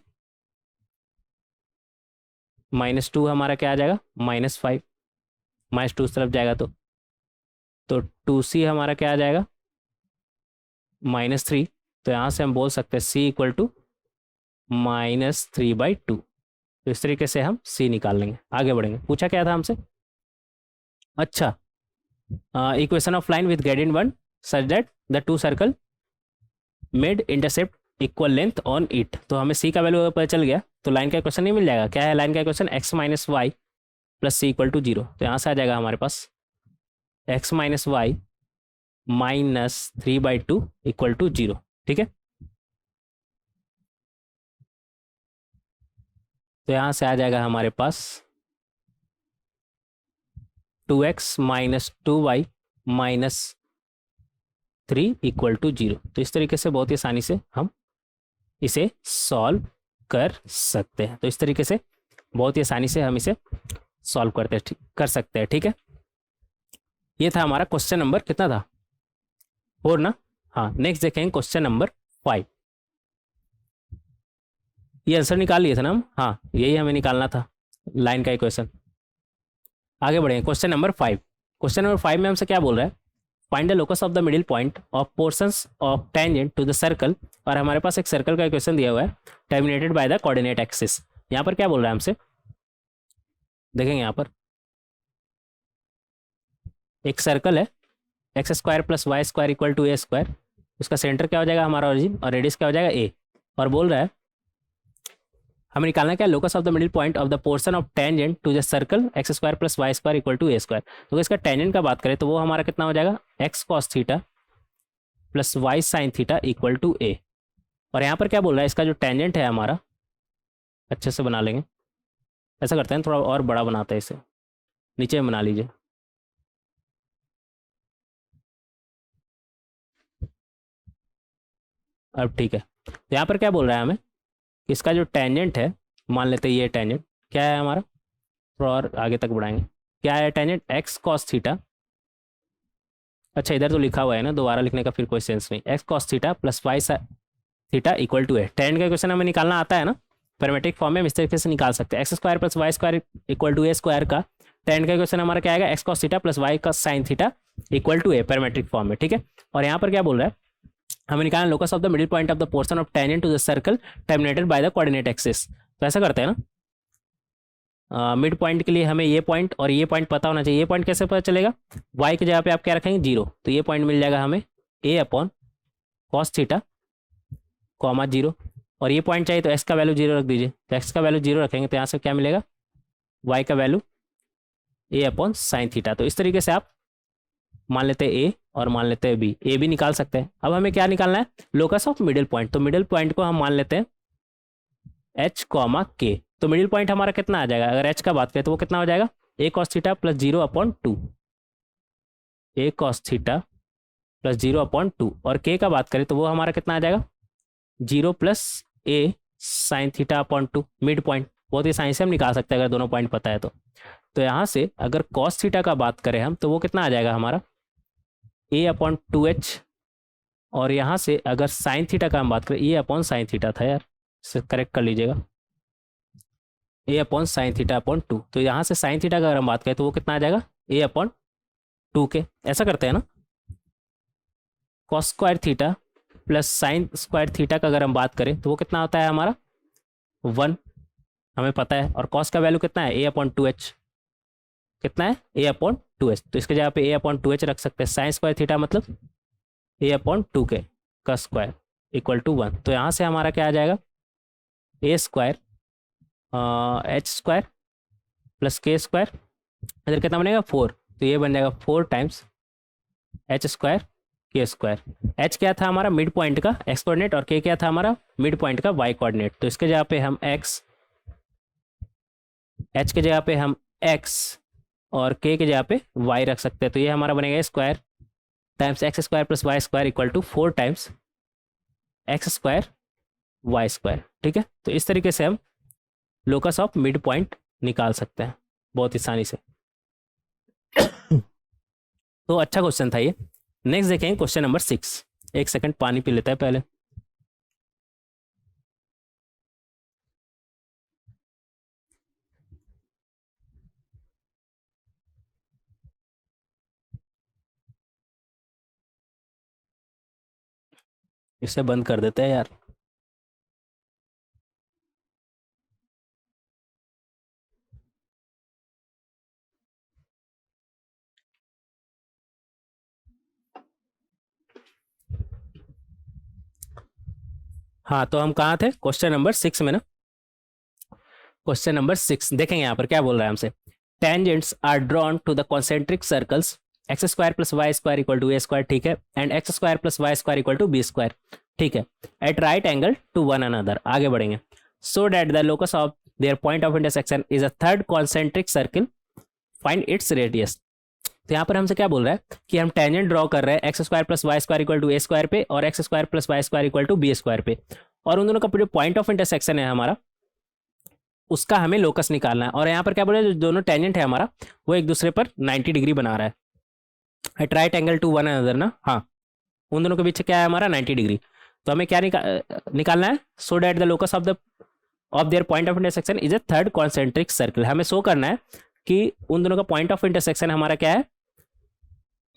माइनस 2 हमारा क्या आ जाएगा -5, -2 तरफ जाएगा तो तो 2c हमारा क्या आ जाएगा, -3। तो यहाँ से हम बोल सकते हैं c इक्वल टू -3/2। तो इस तरीके से हम c निकाल लेंगे। आगे बढ़ेंगे। पूछा क्या था हमसे, अच्छा, equation of line with gradient 1 such that the two circle made intercept equal length on it. तो हमें c का वैल्यू पता चल गया, तो लाइन का इक्वेशन नहीं मिल जाएगा। क्या है लाइन का equation, x minus Y plus C equal to 0। तो यहाँ से आ जाएगा हमारे पास x minus Y -3/2 equal to 0। ठीक है, तो यहाँ से आ जाएगा हमारे पास 2x minus 2y minus 3 equal to 0। तो इस तरीके से बहुत ही आसानी से हम इसे सॉल्व कर सकते हैं। तो इस तरीके से बहुत ही आसानी से हम इसे सॉल्व कर सकते हैं। ठीक है, ये था हमारा क्वेश्चन नंबर कितना था, 4 ना। हाँ, नेक्स्ट देखेंगे क्वेश्चन नंबर 5। ये आंसर निकाल लिए थे ना हम, हाँ यही हमें निकालना था, लाइन का इक्वेशन। आगे बढ़ेंगे क्वेश्चन नंबर 5। क्वेश्चन नंबर 5 में हमसे क्या बोल रहा है, find the locus of the middle point of portions of tangent to the circle. और हमारे पास एक सर्कल का इक्वेशन दिया हुआ है terminated by the coordinate axis. यहाँ पर क्या बोल रहा है हमसे, देखेंगे यहाँ पर एक सर्कल है x² + y² equal to a²। उसका सेंटर क्या हो जाएगा हमारा ओरिजिन, और रेडियस क्या हो जाएगा a। और बोल रहा है हमें निकालना क्या, locus of the middle point of the portion of tangent to the circle x² + y² equal to a²। तो इसका टेंजेंट का बात करें तो वो हमारा कितना हो जाएगा, x cos theta plus y sin theta equal to a। और यहाँ पर क्या बोल रहा है, इसका जो टेंजेंट है हमारा, अच्छे से बना लेंगे, ऐसा करते हैं थोड़ा और बड़ा बनाते हैं इसे, नीचे में बना लीजिए। अब ठीक है, तो यहाँ पर क्या बोल रहा है हमें, इसका जो टेंजेंट है, मान लेते हैं ये टेंजेंट क्या है हमारा, थोड़ा और आगे तक बढ़ाएंगे, क्या है टेंजेंट, x cos थीटा। अच्छा इधर तो लिखा हुआ है ना, दोबारा लिखने का फिर कोई सेंस नहीं। x cos theta plus y theta equal to a। Tangent का क्वेश्चन हमें निकालना आता है ना, पैरामेट्रिक फॉर्म में हम इस तरीके से निकाल सकते हैं। x² + y² equal to a² का टेंजेंट का क्वेश्चन हमारा क्या आएगा, x cos theta plus y का sin theta equal to a, parametric form में। ठीक है, और यहाँ पर क्या बोल रहा है, हमें निकालना locus of the middle point of the portion of tangent to the circle terminated by the coordinate axis. तो ऐसा करते हैं ना, मिड पॉइंट के लिए हमें ये पॉइंट और ये पॉइंट पता होना चाहिए। ये पॉइंट कैसे पता चलेगा, y की जगह पे आप क्या रखेंगे, 0। तो ये पॉइंट मिल जाएगा हमें a/cos थीटा कॉमा 0। और ये पॉइंट चाहिए तो x का वैल्यू 0 रख दीजिए। तो x का वैल्यू 0 रखेंगे तो यहाँ से क्या मिलेगा, y का वैल्यू a/sin थीटा। तो इस तरीके से आप मान लेते हैं a और मान लेते हैं b, a भी निकाल सकते हैं। अब हमें क्या निकालना है, लोकस ऑफ मिडिल पॉइंट। तो मिडिल पॉइंट को हम मान लेते हैं h, k। तो मिडिल पॉइंट हमारा कितना आ जाएगा, अगर h का बात करें तो वो कितना हो जाएगा, a cos theta plus 0/2, a cos theta plus 0/2। और k का बात करें तो वो हमारा कितना आ जाएगा, 0 plus a sin थीटा/2, mid point. बहुत ही आसानी से हम निकाल सकते हैं अगर दोनों पॉइंट पता है तो यहाँ से अगर cos थीटा का बात करें हम तो वो कितना आ जाएगा हमारा, a/2h। और यहाँ से अगर sin थीटा का हम बात करें, a/sin थीटा था यार, इसे करेक्ट कर लीजिएगा, a/sin थीटा/2। तो यहाँ से sin थीटा का अगर हम बात करें तो वो कितना आ जाएगा, a/2k। ऐसा करते हैं ना, cos² theta plus sin² theta का अगर हम बात करें तो वो कितना होता है हमारा, 1, हमें पता है। और cos का वैल्यू कितना है, a/2h, कितना है, a/2h। तो इसके जगह पे a/2h रख सकते हैं। sin² थीटा मतलब a/2k का स्क्वायर इक्वल टू 1। तो यहाँ से हमारा क्या आ जाएगा, a² h² प्लस k², इधर कितना बनेगा 4। तो ये बन जाएगा 4 टाइम्स h² k²। h क्या था हमारा मिड पॉइंट का x कोऑर्डिनेट, और k क्या था हमारा मिड पॉइंट का y कोऑर्डिनेट। तो इसके जगह पे हम h के जगह पे हम x और k के जगह पे y रख सकते हैं। तो ये हमारा बनेगा square times x² plus y² equal to 4 times x² y²। ठीक है, तो इस तरीके से हम लोकस ऑफ मिड पॉइंट निकाल सकते हैं बहुत ही आसानी से। तो अच्छा क्वेश्चन था ये। नेक्स्ट देखेंगे क्वेश्चन नंबर 6। एक सेकंड पानी पी लेता है पहले। इसे बंद कर देते हैं यार। हाँ, तो हम कहाँ थे? क्वेश्चन नंबर 6 में ना। क्वेश्चन नंबर 6 देखेंगे यहाँ पर क्या बोल रहा है हमसे। Tangents are drawn to the concentric circles X square plus Y square equal to A square, ठीक है, and X square plus Y square equal to B square, ठीक है, at right angle to one another. आगे बढ़ेंगे। So that the locus of their point of intersection is a third concentric circle, find its radius. तो यहाँ पर हमसे क्या बोल रहा है कि हम टेंजेंट ड्रॉ कर रहे हैं X square plus Y square equal to A square पे और X square plus Y square equal to B square पे, और उन दोनों का जो पॉइंट ऑफ इंटरसेक्शन है हमारा, उसका हमें लोकस निकालना है। और यहाँ पर क्या बोल रहे हैं, जो दोनों टेंजेंट है हमारा वो एक दूसरे पर 90 डिग्री बना रहा है at right angle to one another ना। हाँ, उन दोनों के बीच क्या है हमारा 90 डिग्री। तो हमें क्या निकालना है, सो that the locus of their point of intersection is a third concentric circle. हमें शो करना है कि उन दोनों का पॉइंट ऑफ इंटरसेक्शन हमारा क्या है,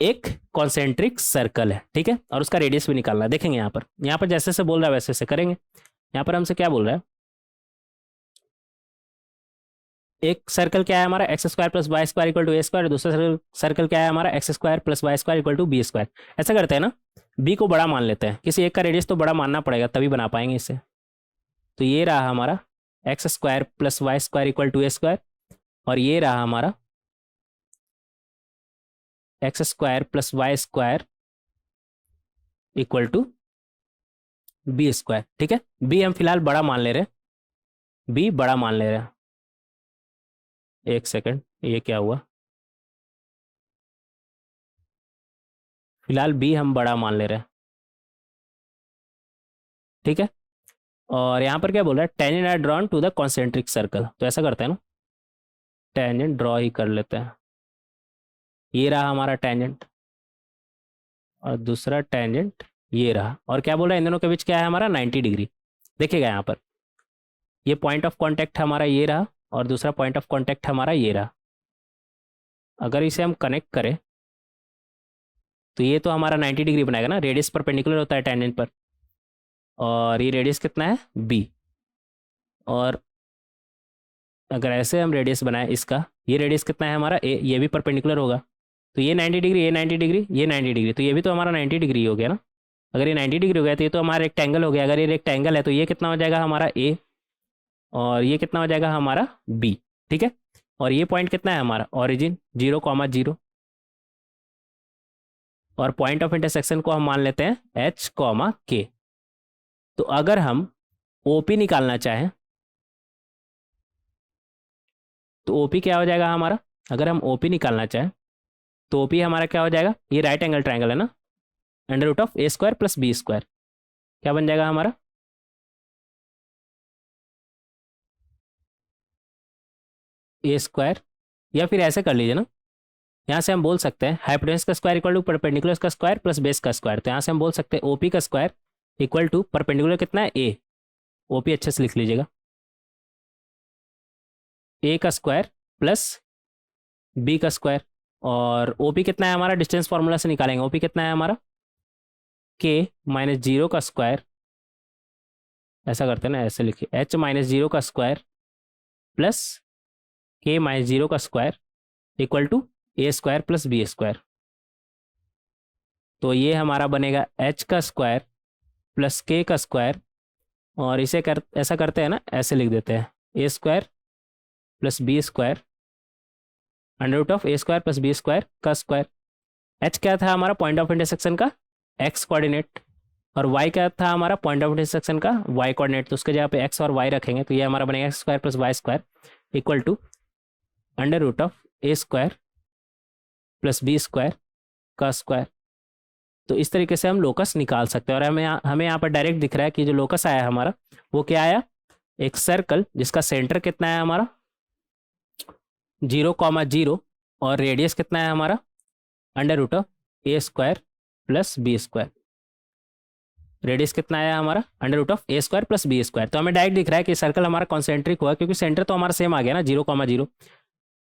एक कॉन्सेंट्रिक सर्कल है, ठीक है, और उसका रेडियस भी निकालना है। देखेंगे यहाँ पर जैसे से बोल रहा है वैसे से करेंगे। यहाँ पर हमसे क्या बोल रहा है, एक सर्कल क्या है हमारा X square plus Y square equal to A square, दूसरा सर्कल क्या है हमारा X square plus Y square equal to B square. ऐसा करते हैं ना, बी को बड़ा मान लेते हैं, किसी एक का रेडियस तो बड़ा मानना पड़ेगा तभी बना पाएंगे इसे। तो ये रहा हमारा X square plus Y square equal to A square, और ये रहा हमारा X square plus Y square equal to B square, ठीक है। बी हम फिलहाल बड़ा मान ले रहे हैं, बी बड़ा मान ले रहे हैं। एक सेकंड, ये क्या हुआ, फिलहाल बी हम बड़ा मान ले रहे हैं, ठीक है। और यहाँ पर क्या बोल रहा है, tangent are drawn to the concentric circle. तो ऐसा करते हैं ना, टेंजेंट ड्रॉ ही कर लेते हैं। ये रहा हमारा टेंजेंट और दूसरा टेंजेंट ये रहा, और क्या बोल रहा है इन दोनों के बीच क्या है हमारा 90 डिग्री। देखिएगा यहाँ पर ये पॉइंट ऑफ कांटेक्ट हमारा ये रहा और दूसरा पॉइंट ऑफ कांटेक्ट हमारा ये रहा। अगर इसे हम कनेक्ट करें तो ये तो हमारा 90 डिग्री बनाएगा ना, रेडियस परपेंडिकुलर होता है टेंजेंट पर, और ये रेडियस कितना है बी। और अगर ऐसे हम रेडियस बनाए इसका, ये रेडियस कितना है हमारा ए, ये भी परपेंडिकुलर होगा। तो ये 90 डिग्री, ये 90 डिग्री, ये 90 डिग्री, तो ये भी तो हमारा 90 डिग्री हो गया ना। अगर ये 90 डिग्री हो गया तो ये तो हमारा रेक्टेंगल हो गया। अगर ये रेक्टेंगल है तो ये कितना हो जाएगा हमारा ए, और ये कितना हो जाएगा हमारा बी, ठीक है। और ये पॉइंट कितना है हमारा ओरिजिन 0,0, और पॉइंट ऑफ इंटरसेक्शन को हम मान लेते हैं एच कॉमा के। तो अगर हम ओपी निकालना चाहें तो ओपी क्या हो जाएगा हमारा, अगर हम ओपी निकालना चाहें तो ओपी हमारा क्या हो जाएगा, ये राइट एंगल ट्राइंगल है ना, under root of A square plus B square, क्या बन जाएगा हमारा ए स्क्वायर। या फिर ऐसे कर लीजिए ना, यहाँ से हम बोल सकते हैं हाइपोटेनस का स्क्वायर इक्वल टू परपेंडिकुलर का स्क्वायर प्लस बेस का स्क्वायर। तो यहाँ से हम बोल सकते हैं ओपी का स्क्वायर इक्वल टू परपेंडिकुलर कितना है ए, ओपी अच्छे से लिख लीजिएगा, ए का स्क्वायर प्लस बी का स्क्वायर। और ओपी कितना है हमारा, डिस्टेंस फॉर्मूला से निकालेंगे, ओपी कितना है हमारा के माइनस 0 का स्क्वायर, ऐसा करते हैं ना, ऐसे लिखिए एच माइनस 0 का स्क्वायर प्लस के माइनस 0 का square equal to A square plus B square. तो ये हमारा बनेगा एच का स्क्वायर प्लस के का स्क्वायर, और इसे ऐसा करते हैं ना, ऐसे लिख देते हैं A square plus B square under root of A square plus B square का स्क्वायर। एच क्या था हमारा पॉइंट ऑफ इंटरसेक्शन का एक्स कोऑर्डिनेट, और वाई क्या था हमारा पॉइंट ऑफ इंटरसेक्शन का वाई कोऑर्डिनेट। तो उसके जगह पे एक्स और वाई रखेंगे, तो ये हमारा बनेगा X square plus Y square equal to under root of A square plus B square का स्क्वायर। तो इस तरीके से हम लोकस निकाल सकते हैं। और हमें यहाँ पर डायरेक्ट दिख रहा है कि जो लोकस आया हमारा वो क्या आया, एक सर्कल जिसका सेंटर कितना है हमारा 0,0 और रेडियस कितना है हमारा under root of A square plus B square. Radius कितना आया हमारा under root of A square plus B square. तो हमें डायरेक्ट दिख रहा है कि सर्कल हमारा कॉन्सेंट्रिक हुआ, क्योंकि सेंटर तो हमारा सेम आ गया ना 0,0।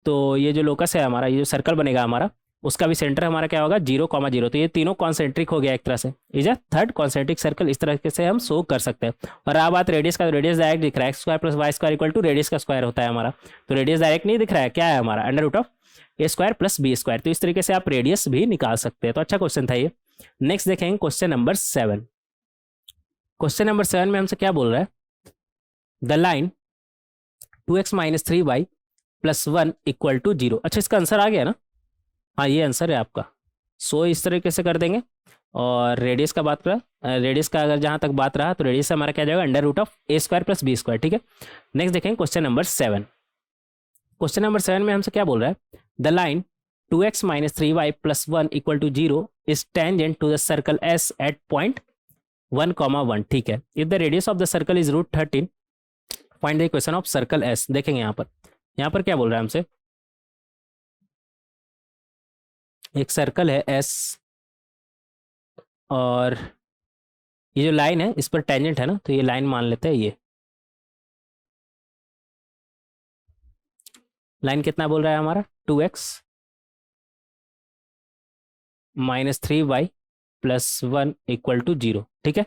तो ये जो लोकस है हमारा, ये जो सर्कल बनेगा हमारा उसका भी सेंटर हमारा क्या होगा 0,0। तो ये तीनों कॉन्सेंट्रिक हो गया एक तरह से, is a third concentric circle. इस तरह से हम शो कर सकते हैं। और अब बात रेडियस का, रेडियस डायरेक्ट दिख रहा है, X square plus Y square equal to radius का स्क्वायर होता है हमारा। तो रेडियस डायरेक्ट नहीं दिख रहा है, क्या है हमारा under root of A square plus B square. तो इस तरीके से आप रेडियस भी निकाल सकते हैं। तो अच्छा क्वेश्चन था ये। नेक्स्ट देखेंगे क्वेश्चन नंबर 7। क्वेश्चन नंबर 7 में हमसे क्या बोल रहा है, the line 2x minus 3y plus 1 equal to 0। अच्छा इसका आंसर आ गया ना, हाँ ये आंसर है आपका। सो इस तरीके से कर देंगे। और रेडियस का बात करा, रेडियस का अगर जहाँ तक बात रहा तो रेडियस हमारा क्या जाएगा under root of A square plus B square. ठीक है, नेक्स्ट देखेंगे क्वेश्चन नंबर 7। क्वेश्चन नंबर 7 में हमसे क्या बोल रहा है, the line 2x minus 3y plus 1 equal to 0 is tangent to the circle S at point 1,1। ठीक है, if the radius of the circle is root 13 find the equation of circle S. देखेंगे यहाँ पर क्या बोल रहा है हमसे, एक सर्कल है एस और ये जो लाइन है इस पर टेंजेंट है ना, तो ये लाइन मान लेते हैं। ये लाइन कितना बोल रहा है हमारा 2x minus 3y plus 1 equal to 0। ठीक है,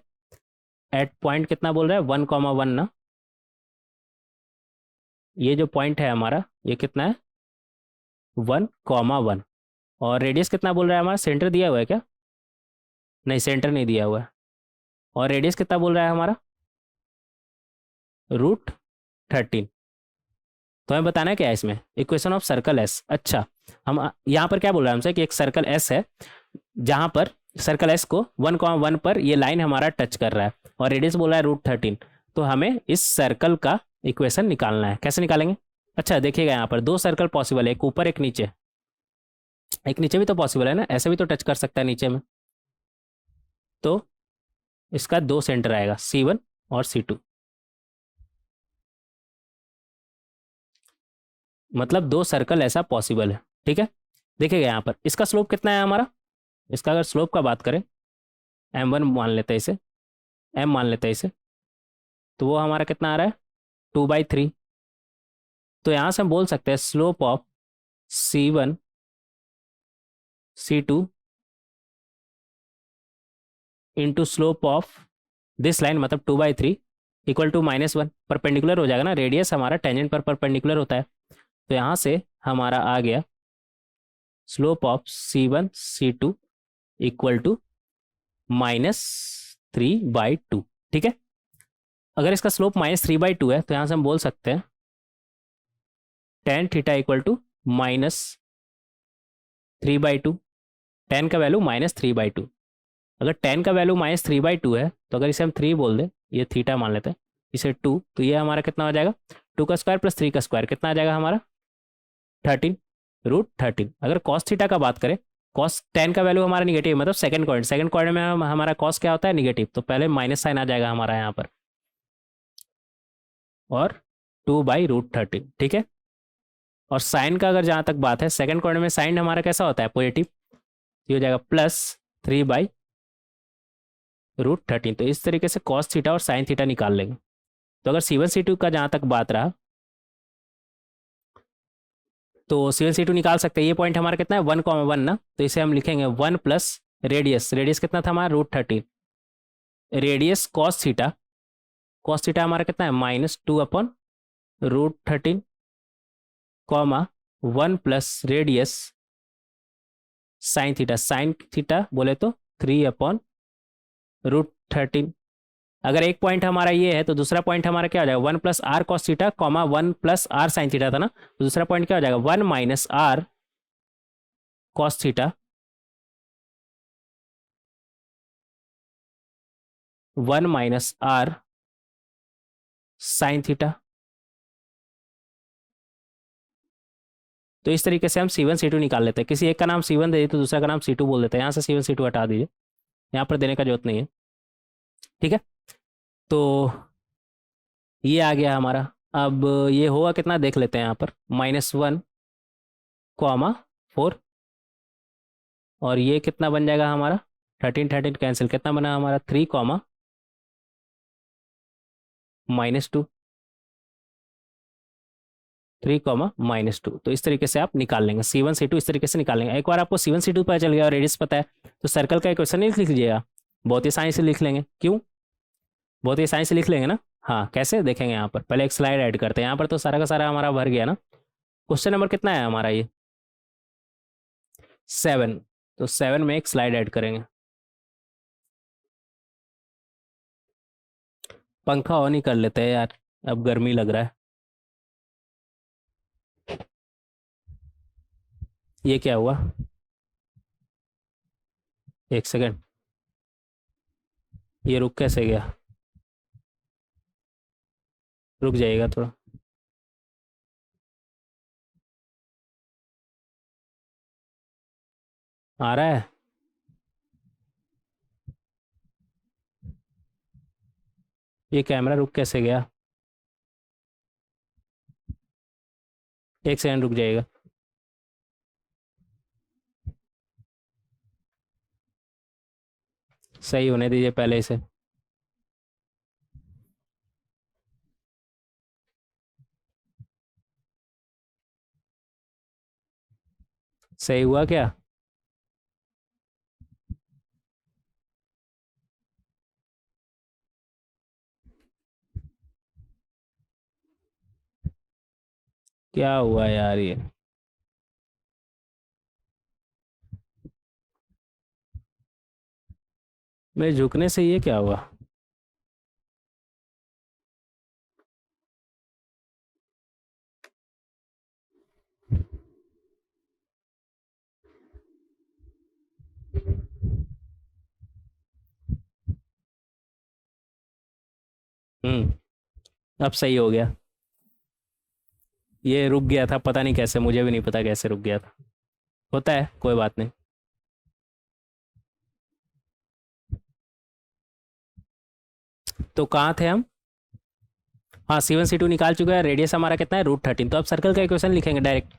एट पॉइंट कितना बोल रहा है 1,1 ना, ये जो पॉइंट है हमारा ये कितना है 1,1। और रेडियस कितना बोल रहा है हमारा, सेंटर दिया हुआ है क्या, नहीं सेंटर नहीं दिया हुआ है। और रेडियस कितना बोल रहा है हमारा रूट 13। तो हमें बताना है क्या है इसमें, इक्वेशन ऑफ सर्कल एस। अच्छा हम यहाँ पर क्या बोल रहे हैं हमसे कि एक सर्कल एस है जहाँ पर सर्कल एस को 1,1 पर ये लाइन हमारा टच कर रहा है और रेडियस बोल रहा है रूट 13। तो हमें इस सर्कल का इक्वेशन निकालना है। कैसे निकालेंगे, अच्छा देखिएगा यहाँ पर दो सर्कल पॉसिबल है, एक ऊपर एक नीचे। एक नीचे भी तो पॉसिबल है ना, ऐसे भी तो टच कर सकता है नीचे में। तो इसका दो सेंटर आएगा C1 और C2, मतलब दो सर्कल ऐसा पॉसिबल है। ठीक है, देखिएगा यहाँ पर इसका स्लोप कितना है हमारा, इसका अगर स्लोप का बात करें m1 मान लेते हैं इसे, m मान लेते हैं इसे, तो वो हमारा कितना आ रहा है 2/3। तो यहाँ से हम बोल सकते हैं slope of C1 C2 into slope of this line मतलब 2/3 इक्वल टू -1। परपेंडिकुलर हो जाएगा ना, रेडियस हमारा टेंजेंट पर परपेंडिकुलर होता है। तो यहाँ से हमारा आ गया slope of C1 C2 equal to -3/2। ठीक है, अगर इसका स्लोप -3/2 है तो यहाँ से हम बोल सकते हैं tan theta equal to -3/2। tan का वैल्यू -3/2। अगर tan का वैल्यू -3/2 है तो अगर इसे हम 3 बोल दें, ये थीटा मान लेते हैं, इसे 2, तो ये हमारा कितना हो जाएगा 2 का स्क्वायर प्लस 3 का स्क्वायर कितना आ जाएगा हमारा 13 रूट 13। अगर कॉस थीटा का बात करें, कॉस tan का वैल्यू हमारा निगेटिव, मतलब सेकंड क्वाड्रेंट में हमारा कॉस क्या होता है निगेटिव, तो पहले माइनस साइन आ जाएगा हमारा यहाँ पर और 2/√13। ठीक है, और साइन का अगर जहाँ तक बात है, सेकंड क्वाड्रेंट में साइन हमारा कैसा होता है पॉजिटिव, ये हो जाएगा +3/√13। तो इस तरीके से कॉस थीटा और साइन थीटा निकाल लेंगे। तो अगर C1 C2 का जहाँ तक बात रहा तो C1 C2 निकाल सकते हैं। ये पॉइंट हमारा कितना है 1,1 ना, तो इसे हम लिखेंगे 1 प्लस रेडियस, रेडियस कितना था हमारा √13, रेडियस कॉस थीटा हमारा कितना है -2/√13 comma 1 plus radius sine theta बोले तो 3/√13। अगर एक पॉइंट हमारा ये है तो दूसरा पॉइंट हमारा क्या हो जाएगा 1 plus R cos theta comma 1 plus R sine theta था ना, तो दूसरा पॉइंट क्या हो जाएगा 1 minus R cos theta 1 minus R sine theta. तो इस तरीके से हम C1 C2 निकाल लेते हैं। किसी एक का नाम C1 दे दिए तो दूसरा का नाम C2 बोल देते हैं। यहाँ से C1 C2 हटा दीजिए, यहाँ पर देने का जरूरत नहीं है। ठीक है, तो ये आ गया हमारा। अब ये होगा कितना देख लेते हैं यहाँ पर -1 कॉमा 4, और ये कितना बन जाएगा हमारा 13 कैंसिल, कितना बना हमारा 3 कॉमा -2। 3, -2। तो इस तरीके से आप निकाल लेंगे C1 C2, इस तरीके से निकाल लेंगे। एक बार आपको C1 C2 पता चल गया और रेडियस पता है, तो सर्कल का इक्वेशन नहीं लिख लीजिएगा, बहुत ही आसानी से लिख लेंगे। क्यों? बहुत ही आसानी से लिख लेंगे ना। हाँ, कैसे देखेंगे? यहाँ पर पहले एक स्लाइड ऐड करते हैं। यहाँ पर तो सारा का सारा हमारा भर गया ना। क्वेश्चन नंबर कितना है हमारा? ये 7। तो 7 में एक स्लाइड ऐड करेंगे। पंखा ऑन ही कर लेते हैं यार, अब गर्मी लग रहा है। ये क्या हुआ? एक सेकेंड, ये रुक कैसे गया? रुक जाइएगा थोड़ा। आ रहा है? ये कैमरा रुक कैसे गया? एक सेकंड रुक जाइएगा। सही होने दीजिए पहले इसे। सही हुआ क्या? क्या हुआ यार ये? मेरे झुकने से ये क्या हुआ? अब सही हो गया। ये रुक गया था, पता नहीं कैसे, मुझे भी नहीं पता कैसे रुक गया था। होता है, कोई बात नहीं। तो कहाँ थे हम? हाँ, C1 C2 निकाल चुके हैं। रेडियस हमारा कितना है? √13। तो अब सर्कल का इक्वेशन लिखेंगे डायरेक्ट,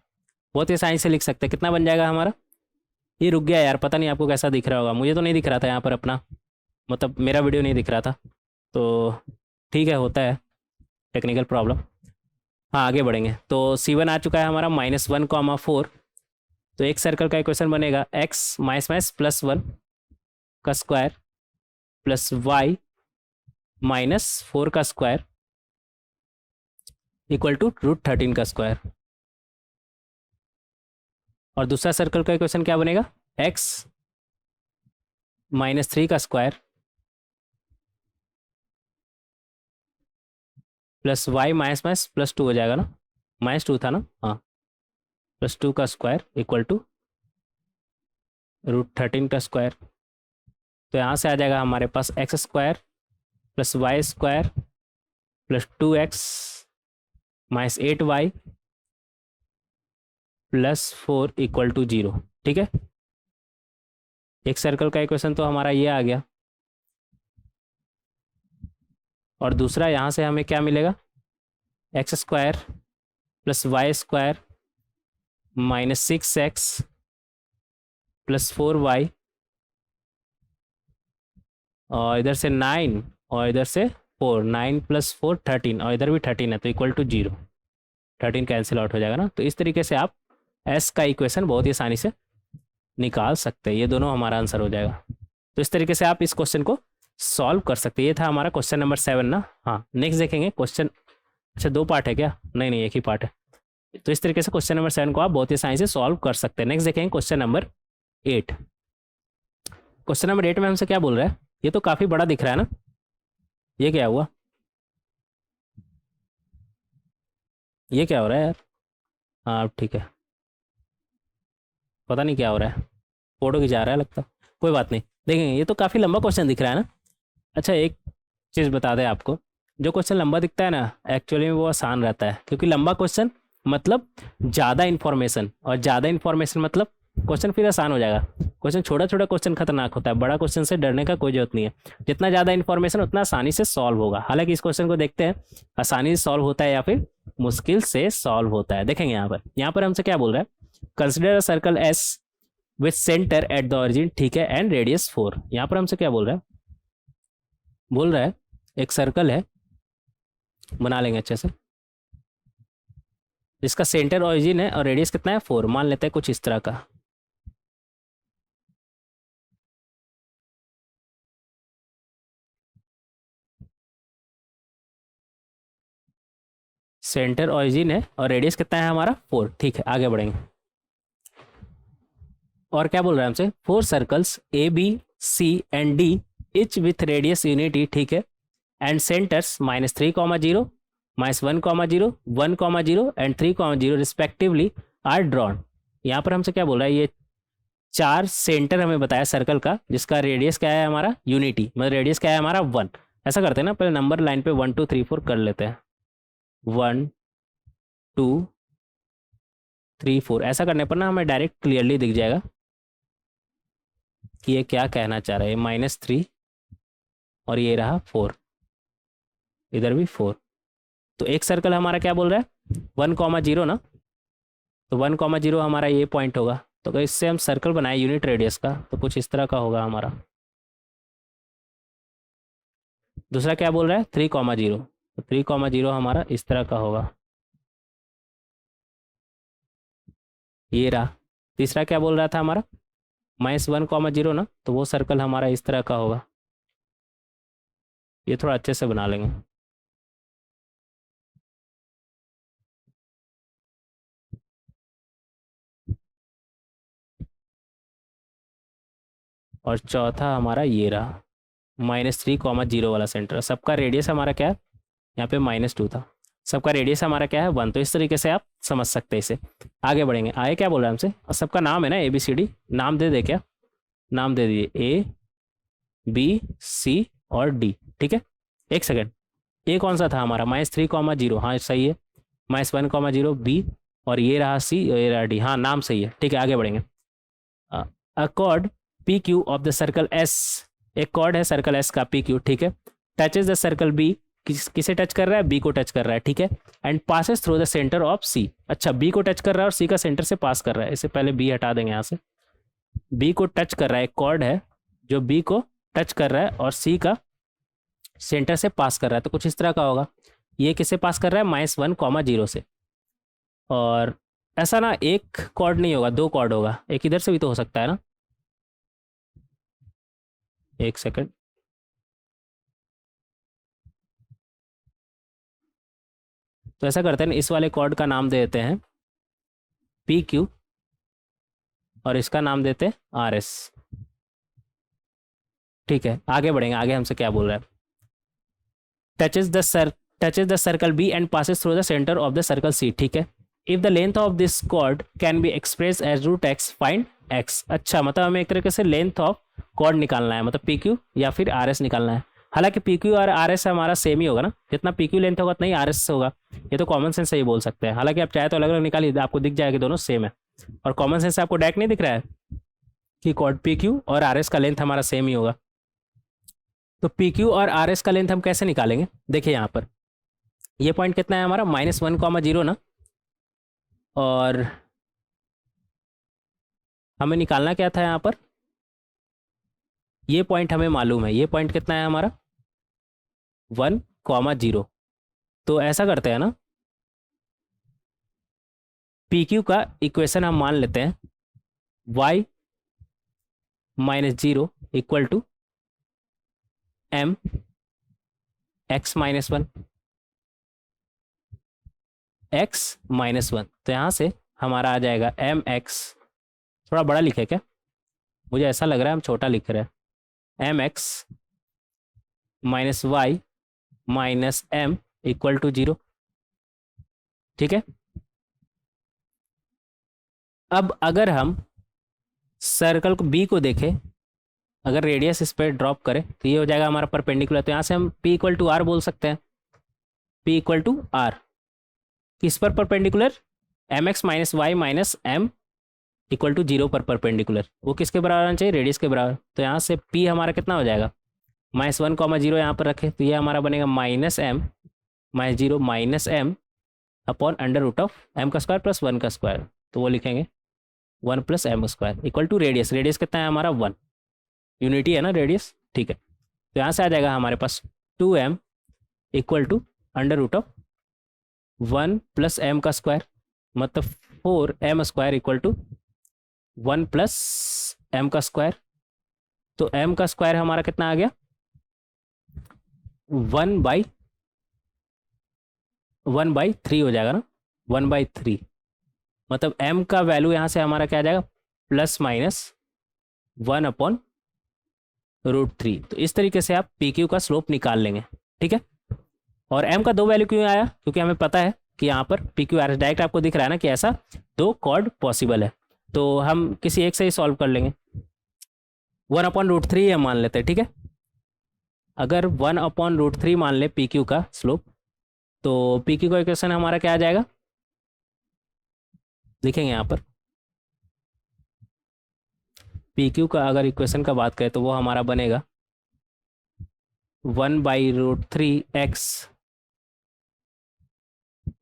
बहुत ही आसानी से लिख सकते हैं। कितना बन जाएगा हमारा? ये रुक गया यार, पता नहीं आपको कैसा दिख रहा होगा, मुझे तो नहीं दिख रहा था यहाँ पर अपना, मतलब मेरा वीडियो नहीं दिख रहा था। तो ठीक है, होता है, टेक्निकल प्रॉब्लम। हाँ, आगे बढ़ेंगे। तो C1 आ चुका है हमारा -1, 4। तो एक सर्कल का इक्वेशन बनेगा x -+1 का स्क्वायर प्लस y -4 का स्क्वायर इक्वल टू √13 का स्क्वायर। और दूसरा सर्कल का इक्वेशन क्या बनेगा? x -3 का स्क्वायर प्लस y +2 हो जाएगा ना, -2 था ना, हाँ, +2 का स्क्वायर इक्वल टू √13 का स्क्वायर। तो यहाँ से आ जाएगा हमारे पास x² plus y² plus 2x -8y +4 equal to 0। ठीक है, एक सर्कल का इक्वेशन तो हमारा ये आ गया। और दूसरा यहाँ से हमें क्या मिलेगा? x² plus y² -6x plus 4y, और इधर से 9 और इधर से 4, 9 + 4 13, और इधर भी 13 है, तो इक्वल टू 0। 13 कैंसिल आउट हो जाएगा ना। तो इस तरीके से आप s का इक्वेशन बहुत ही आसानी से निकाल सकते हैं। ये दोनों हमारा आंसर हो जाएगा। तो इस तरीके से आप इस क्वेश्चन को सॉल्व कर सकते हैं। ये था हमारा क्वेश्चन नंबर 7 ना। हाँ, नेक्स्ट देखेंगे क्वेश्चन। अच्छा, 2 पार्ट है क्या? नहीं नहीं, एक ही पार्ट है। तो इस तरीके से क्वेश्चन नंबर 7 को आप बहुत ही आसानी से सॉल्व कर सकते हैं। नेक्स्ट देखेंगे क्वेश्चन नंबर 8। क्वेश्चन नंबर 8 में हमसे क्या बोल रहा है? ये तो काफ़ी बड़ा दिख रहा है ना, ये क्या हुआ? ये क्या हो रहा है यार? हाँ ठीक है, पता नहीं क्या हो रहा है, फोटो खिंचा रहा है लगता। कोई बात नहीं, देखेंगे। ये तो काफ़ी लंबा क्वेश्चन दिख रहा है ना। अच्छा, एक चीज़ बता दें आपको, जो क्वेश्चन लंबा दिखता है ना, एक्चुअली में वो आसान रहता है। क्योंकि लंबा क्वेश्चन मतलब ज़्यादा इन्फॉर्मेशन, और ज़्यादा इन्फॉर्मेशन मतलब क्वेश्चन फिर आसान हो जाएगा। क्वेश्चन छोटा छोटा क्वेश्चन खतरनाक होता है, बड़ा क्वेश्चन से डरने का कोई जरूरत नहीं है। जितना ज़्यादा इन्फॉर्मेशन उतना आसानी से सॉल्व होगा। हालांकि इस क्वेश्चन को देखते हैं, आसानी से सॉल्व होता है या फिर मुश्किल से सॉल्व होता है। देखेंगे यहाँ पर हमसे क्या बोल रहा है? Consider a circle S with centre at the origin, ठीक है, एंड रेडियस 4। यहाँ पर हमसे क्या बोल रहा है? बोल रहा है एक सर्कल है, बना लेंगे अच्छे से। जिसका सेंटर ओरिजिन है और रेडियस कितना है 4, मान लेते हैं कुछ इस तरह का। सेंटर ओरिजिन है और रेडियस कितना है हमारा 4, ठीक है आगे बढ़ेंगे। और क्या बोल रहा है हमसे, 4 circles A B C and D each with radius unity, ठीक है, and centres -3,0 -1,0 1,0 and 3,0 respectively are drawn. यहाँ पर हमसे क्या बोल रहा है, ये 4 सेंटर हमें बताया सर्कल का, जिसका रेडियस क्या है हमारा यूनिटी, मतलब रेडियस क्या है हमारा 1। ऐसा करते हैं ना, पहले नंबर लाइन पे 1 2 3 4 कर लेते हैं, 1 2 3 4। ऐसा करने पर ना हमें डायरेक्ट क्लियरली दिख जाएगा कि ये क्या कहना चाह रहा है। -3 और ये रहा 4, इधर भी 4। तो एक सर्कल हमारा क्या बोल रहा है 1,0 ना, तो 1,0 हमारा ये पॉइंट होगा। तो अगर इससे हम सर्कल बनाए यूनिट रेडियस का तो कुछ इस तरह का होगा हमारा। दूसरा क्या बोल रहा है 3,0, तो 3,0 हमारा इस तरह का होगा, ये रहा। तीसरा क्या बोल रहा था हमारा -1,0 ना, तो वो सर्कल हमारा इस तरह का होगा। ये थोड़ा अच्छे से बना लेंगे। और चौथा हमारा ये रहा -3,0 वाला सेंटर। सबका रेडियस हमारा क्या है, यहाँ पे -2 था, सबका रेडियस हमारा क्या है 1। तो इस तरीके से आप समझ सकते हैं इसे। आगे बढ़ेंगे, आगे क्या बोल रहा है हमसे, और सबका नाम है ना ABCD, नाम दे दे, क्या नाम दे दिए ABC और D, ठीक है। एक सेकेंड, ए कौन सा था हमारा -3,0, हाँ सही है, -1,0 B, और ये रहा C और ये रहा D, हाँ नाम सही है, ठीक है आगे बढ़ेंगे। अ cord PQ of the circle S, एक कॉर्ड है सर्कल S का PQ, ठीक है, टचेज द सर्कल B, किसे टच कर रहा है, B को टच कर रहा है, ठीक है, and passes through the centre of C। अच्छा, B को टच कर रहा है और C का सेंटर से पास कर रहा है, इससे पहले B हटा देंगे यहाँ से। B को टच कर रहा है, एक कॉर्ड है जो B को टच कर रहा है और C का सेंटर से पास कर रहा है, तो कुछ इस तरह का होगा। ये किसे पास कर रहा है -1,0 से। और ऐसा ना एक कॉर्ड नहीं होगा, 2 कॉर्ड होगा, एक इधर से भी तो हो सकता है ना। एक सेकंड, तो ऐसा करते हैं, इस वाले कॉर्ड का नाम दे देते हैं PQ और इसका नाम देते हैं RS, ठीक है आगे बढ़ेंगे। आगे हमसे क्या बोल रहा है, touches the circle B and passes through the centre of the circle C, ठीक है। If the length of this chord can be express as √x, find x। अच्छा, मतलब हमें एक तरीके से लेंथ ऑफ कॉर्ड निकालना है, मतलब PQ या फिर RS निकालना है। हालांकि PQ और RS हमारा सेम ही होगा ना, जितना PQ लेंथ होगा उतना ही RS होगा, ये तो कॉमन सेंस से ही बोल सकते हैं। हालांकि आप चाहे तो अलग अलग निकालिए, आपको दिख जाएगा कि दोनों सेम है। और कॉमन सेंस से आपको डायरेक्ट नहीं दिख रहा है कि कॉर्ड PQ और RS का लेंथ हमारा सेम ही होगा। तो PQ और RS का लेंथ हम कैसे निकालेंगे, देखिए यहाँ पर ये पॉइंट कितना है हमारा -1,0 ना, और हमें निकालना क्या था यहाँ पर, ये पॉइंट हमें मालूम है, ये पॉइंट कितना है हमारा 1,0। तो ऐसा करते हैं ना, PQ का इक्वेशन हम मान लेते हैं y -0 equal to m x -1 x -1। तो यहाँ से हमारा आ जाएगा mx, थोड़ा बड़ा लिखे क्या, मुझे ऐसा लग रहा है हम छोटा लिख रहे हैं, mx -y -m equal to 0, ठीक है। अब अगर हम सर्कल को B को देखें, अगर रेडियस इस पर ड्रॉप करें तो ये हो जाएगा हमारा परपेंडिकुलर। तो यहाँ से हम P इक्वल टू R बोल सकते हैं, P इक्वल टू R किस पर perpendicular, mx -y -m equal to 0 पर परपेंडिकुलर। वो किसके बराबर आना चाहिए, रेडियस के बराबर। तो यहाँ से P हमारा कितना हो जाएगा -1,0 यहाँ पर रखें, तो ये हमारा बनेगा -m -0 -m upon √m² plus 1²। तो वो लिखेंगे 1 + m² equal to radius, radius कितना है हमारा 1, यूनिटी है ना रेडियस, ठीक है। तो यहाँ से आ जाएगा हमारे पास 2m इक्वल टू √1 + m²। मतलब 4m² equal to 1 plus m का स्क्वायर। तो m का स्क्वायर हमारा कितना आ गया, 1/3 हो जाएगा ना, 1/3। मतलब m का वैल्यू यहाँ से हमारा क्या आ जाएगा, +-1/√3। तो इस तरीके से आप पी क्यू का स्लोप निकाल लेंगे, ठीक है। और m का 2 वैल्यू क्यों आया, क्योंकि हमें पता है कि यहाँ पर पी क्यू आर डायरेक्ट आपको दिख रहा है ना कि ऐसा 2 कॉर्ड पॉसिबल है, तो हम किसी एक से ही सॉल्व कर लेंगे। 1/√3 हम मान लेते हैं, ठीक है। अगर 1/√3 मान ले पी क्यू का स्लोप, तो पी क्यू का इक्वेशन हमारा क्या आ जाएगा, लिखेंगे यहाँ पर। पी क्यू का अगर इक्वेशन का बात करें तो वो हमारा बनेगा 1/√3x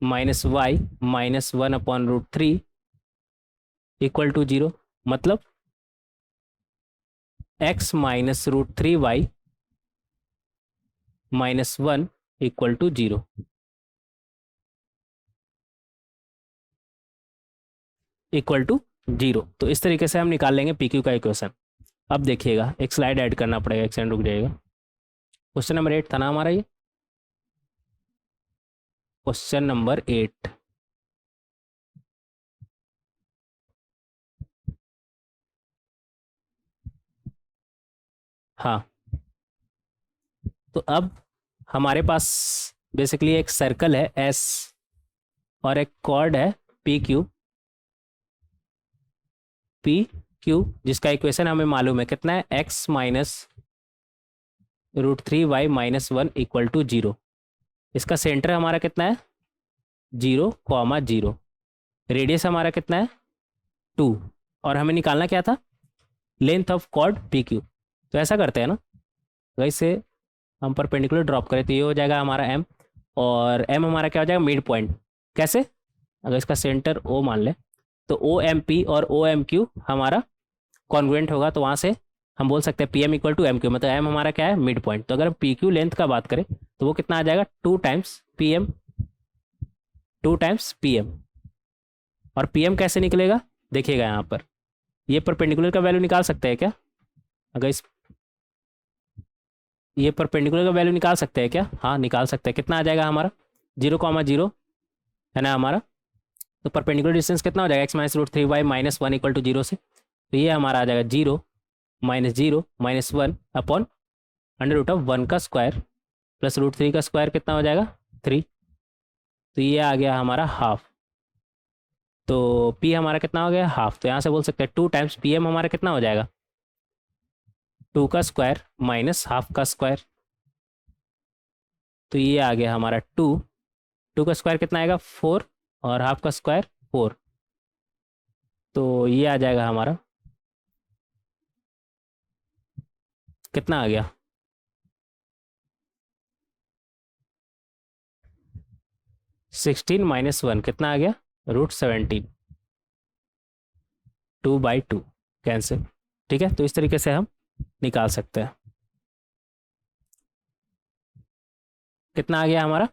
minus Y minus 1/√3 equal to 0। मतलब x minus √3y minus 1 equal to 0। Equal to 0। तो इस तरीके से हम निकाल लेंगे पी क्यू का इक्वेशन। अब देखिएगा, एक स्लाइड ऐड करना पड़ेगा, एक सेकंड रुक जाइएगा। क्वेश्चन नंबर 8 था ना हमारा ये, क्वेश्चन नंबर 8। हाँ, तो अब हमारे पास बेसिकली एक सर्कल है एस और एक कॉर्ड है पी क्यू, जिसका इक्वेशन हमें मालूम है कितना है, x minus √3y minus 1 equal to 0। इसका सेंटर हमारा कितना है, 0,0। रेडियस हमारा कितना है, 2। और हमें निकालना क्या था, length of chord P Q. तो ऐसा करते हैं ना, वैसे हम परपेंडिकुलर ड्रॉप करें तो ये हो जाएगा हमारा m, और m हमारा क्या हो जाएगा, मिड पॉइंट। कैसे, अगर इसका सेंटर o मान ले तो ओ एम पी और ओ एम क्यू हमारा कॉन्ग्रुएंट होगा, तो वहाँ से हम बोल सकते हैं P M equal to M Q, मतलब एम हमारा क्या है, मिड पॉइंट। तो अगर पी क्यू लेंथ का बात करें तो वो कितना आ जाएगा, 2 times p m, 2 times p m. और पी एम कैसे निकलेगा, देखिएगा यहाँ पर, ये परपेंडिकुलर का वैल्यू निकाल सकते हैं क्या, अगर इस ये परपेंडिकुलर का वैल्यू निकाल सकते हैं क्या, हाँ निकाल सकते हैं। कितना आ जाएगा हमारा, 0,0 है ना हमारा। तो परपेंडिकुलर डिस्टेंस कितना हो जाएगा, x minus √3y minus 1 equal to 0 से। तो ये हमारा आ जाएगा 0 माइनस 1 अपॉन √1 का स्क्वायर प्लस √3 का स्क्वायर कितना हो जाएगा, 3। तो ये आ गया हमारा हाफ। तो p हमारा कितना हो गया, हाफ। तो यहाँ से बोल सकते हैं 2 टाइम्स पी एम हमारा कितना हो जाएगा, 2 का स्क्वायर माइनस हाफ का स्क्वायर। तो ये आ गया हमारा 2 का स्क्वायर कितना आएगा, 4, और हाफ का स्क्वायर 4। तो ये आ जाएगा हमारा, कितना आ गया, 16 माइनस 1 कितना आ गया, √17। 2/2 कैंसिल, ठीक है। तो इस तरीके से हम निकाल सकते हैं। कितना आ गया हमारा,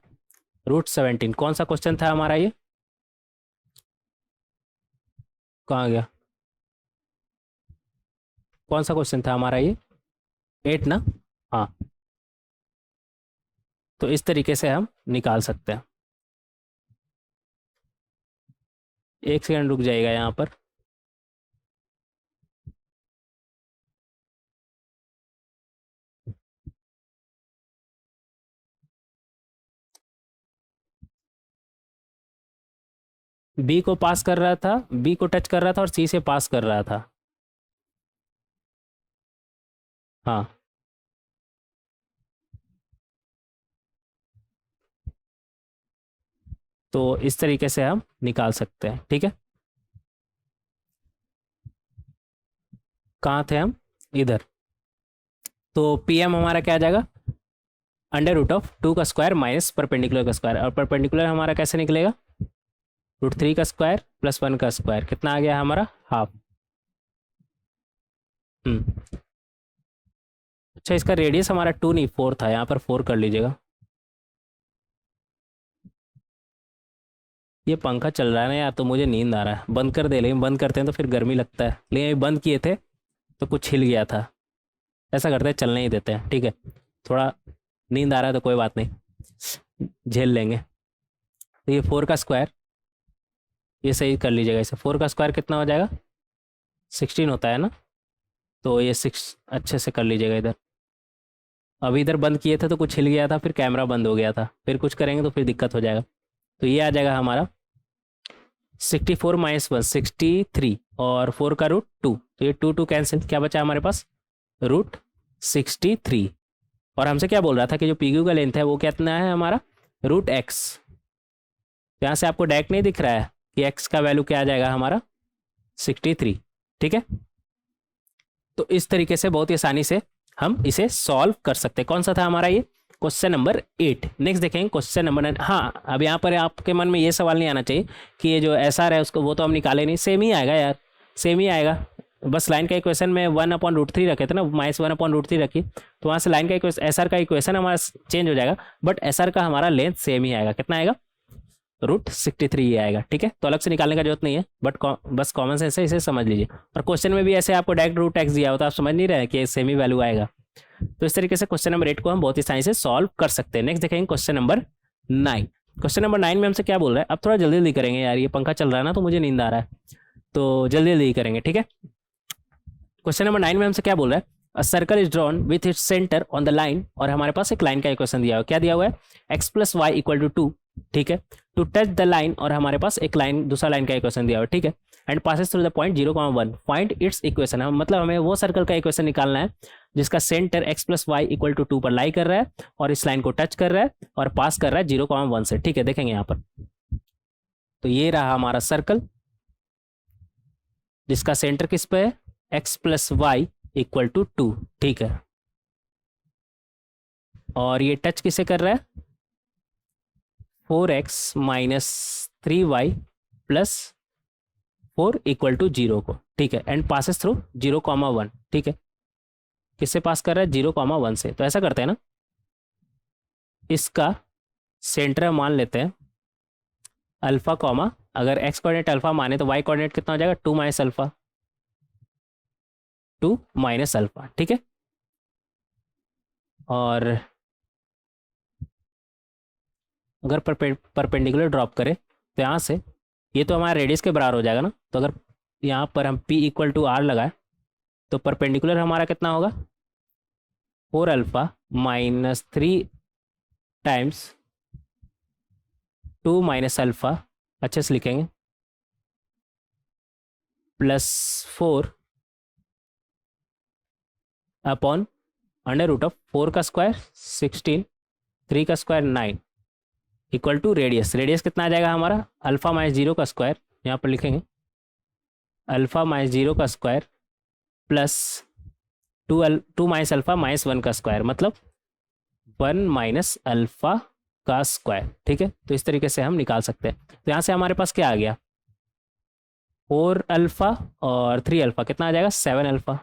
√17। कौन सा क्वेश्चन था हमारा ये, कहाँ गया, कौन सा क्वेश्चन था हमारा ये, 8 ना, हाँ। तो इस तरीके से हम निकाल सकते हैं। एक सेकंड रुक जाएगा यहाँ पर। बी को पास कर रहा था, बी को टच कर रहा था और सी से पास कर रहा था, हाँ। तो इस तरीके से हम निकाल सकते हैं, ठीक है। कहाँ थे हम, इधर। तो पी एम हमारा क्या आ जाएगा, √2 का स्क्वायर माइनस परपेंडिकुलर का स्क्वायर। और परपेंडिकुलर हमारा कैसे निकलेगा, √3 का स्क्वायर प्लस 1 का स्क्वायर। कितना आ गया हमारा, हाफ। अच्छा, इसका रेडियस हमारा 2 नहीं 4 था, यहाँ पर 4 कर लीजिएगा। ये पंखा चल रहा है ना यार, तो मुझे नींद आ रहा है, बंद कर दे। लेकिन बंद करते हैं तो फिर गर्मी लगता है, लेकिन अभी बंद किए थे तो कुछ हिल गया था। ऐसा करते हैं, चलने ही देते हैं, ठीक है। थोड़ा नींद आ रहा है तो कोई बात नहीं, झेल लेंगे। तो ये 4 का स्क्वायर, ये सही कर लीजिएगा इसे। 4 का स्क्वायर कितना हो जाएगा? 16 होता है ना, तो ये 6 अच्छे से कर लीजिएगा इधर। अभी इधर बंद किए थे तो कुछ हिल गया था, फिर कैमरा बंद हो गया था, फिर कुछ करेंगे तो फिर दिक्कत हो जाएगा। तो ये आ जाएगा हमारा 64 माइनस 1 63, और 4 का रूट 2, तो ये 2 2 कैंसिल, क्या बचा हमारे पास? रूट 63। और हमसे क्या बोल रहा था कि जो पी क्यू का लेंथ है वो कितना है हमारा? Root x. तो यहाँ से आपको डायरेक्ट नहीं दिख रहा है कि एक्स का वैल्यू क्या आ जाएगा हमारा? 63, ठीक है। तो इस तरीके से बहुत ही आसानी से हम इसे सॉल्व कर सकते हैं। कौन सा था हमारा ये? Question number 8। नेक्स्ट देखेंगे क्वेश्चन नंबर 9। हाँ, अब यहाँ पर आपके मन में ये सवाल नहीं आना चाहिए कि ये जो एस आर है उसको, वो तो हम निकाले नहीं, सेम ही आएगा यार, सेम ही आएगा। बस लाइन का इक्वेशन में 1/√3 रखे थे ना, -1/√3 रखी, तो वहाँ से लाइन का इक्वेशन, एस आर का इक्वेशन हमारा चेंज हो जाएगा, बट एस आर का हमारा लेंथ सेम ही आएगा। कितना आएगा? रूट 63 ही आएगा, ठीक है। तो अलग से निकालने का जरूरत नहीं है, बट बस कॉमन सेंस से इसे समझ लीजिए। और क्वेश्चन में भी ऐसे आपको डायरेक्ट रूट एक्स दिया होता है, आप समझ नहीं रहे कि सेम ही वैल्यू आएगा। तो इस तरीके से क्वेश्चन नंबर 8 को हम बहुत ही आसानी से सॉल्व कर सकते हैं। नेक्स्ट देखेंगे क्वेश्चन नंबर 9। क्वेश्चन नंबर 9 में हमसे क्या बोल रहा है? अब थोड़ा जल्दी जल्दी करेंगे यार, ये पंखा चल रहा है ना तो मुझे नींद आ रहा है, तो जल्दी जल्दी करेंगे, ठीक है। क्वेश्चन नंबर 9 में हमसे क्या बोल रहा है? अ circle is drawn with its centre on the line, और हमारे पास एक लाइन का इक्वेशन दिया हुआ है। क्या दिया हुआ है? x + y = 2, ठीक है। टू टच द लाइन, और हमारे पास एक लाइन, दूसरा लाइन का इक्वेशन दिया हुआ है, ठीक है। And passes through the point 0,1, find its equation. मतलब हमें वो सर्कल का इक्वेशन निकालना है जिसका सेंटर x + y = 2 पर लाई कर रहा है, और इस लाइन को टच कर रहा है, और पास कर रहा है 0,1 से, ठीक है। देखेंगे यहाँ पर, तो ये रहा हमारा सर्कल जिसका सेंटर किस पे है? x + y = 2, ठीक है। और ये टच किसे कर रहा है? 4x - 3y + 4 = 0 को, ठीक है। एंड पासेस थ्रू 0,1, ठीक है। किससे पास कर रहा है? 0,1 से। तो ऐसा करते हैं ना, इसका सेंटर मान लेते हैं अल्फा कॉमा, अगर x कोऑर्डिनेट अल्फा माने तो y कोऑर्डिनेट कितना हो जाएगा? 2 - अल्फा, 2 - अल्फा, ठीक है। और अगर परपेंडिकुलर ड्रॉप करें तो यहाँ से, ये तो हमारा रेडियस के बराबर हो जाएगा ना, तो अगर यहाँ पर हम p = r लगाए तो परपेंडिकुलर हमारा कितना होगा? 4 अल्फा - 3 टाइम्स 2 - अल्फा, अच्छे से लिखेंगे, +4 अपॉन √4 का स्क्वायर 16, 3 का square 9, equal to radius. Radius कितना आ जाएगा हमारा? अल्फा -0 का स्क्वायर, यहाँ पर लिखेंगे अल्फा -0 का स्क्वायर प्लस 2 अल्फा -1 का स्क्वायर, मतलब 1 - अल्फा का स्क्वायर, ठीक है। तो इस तरीके से हम निकाल सकते हैं। तो यहाँ से हमारे पास क्या आ गया? 4 अल्फा और 3 अल्फा, कितना आ जाएगा? 7 अल्फा,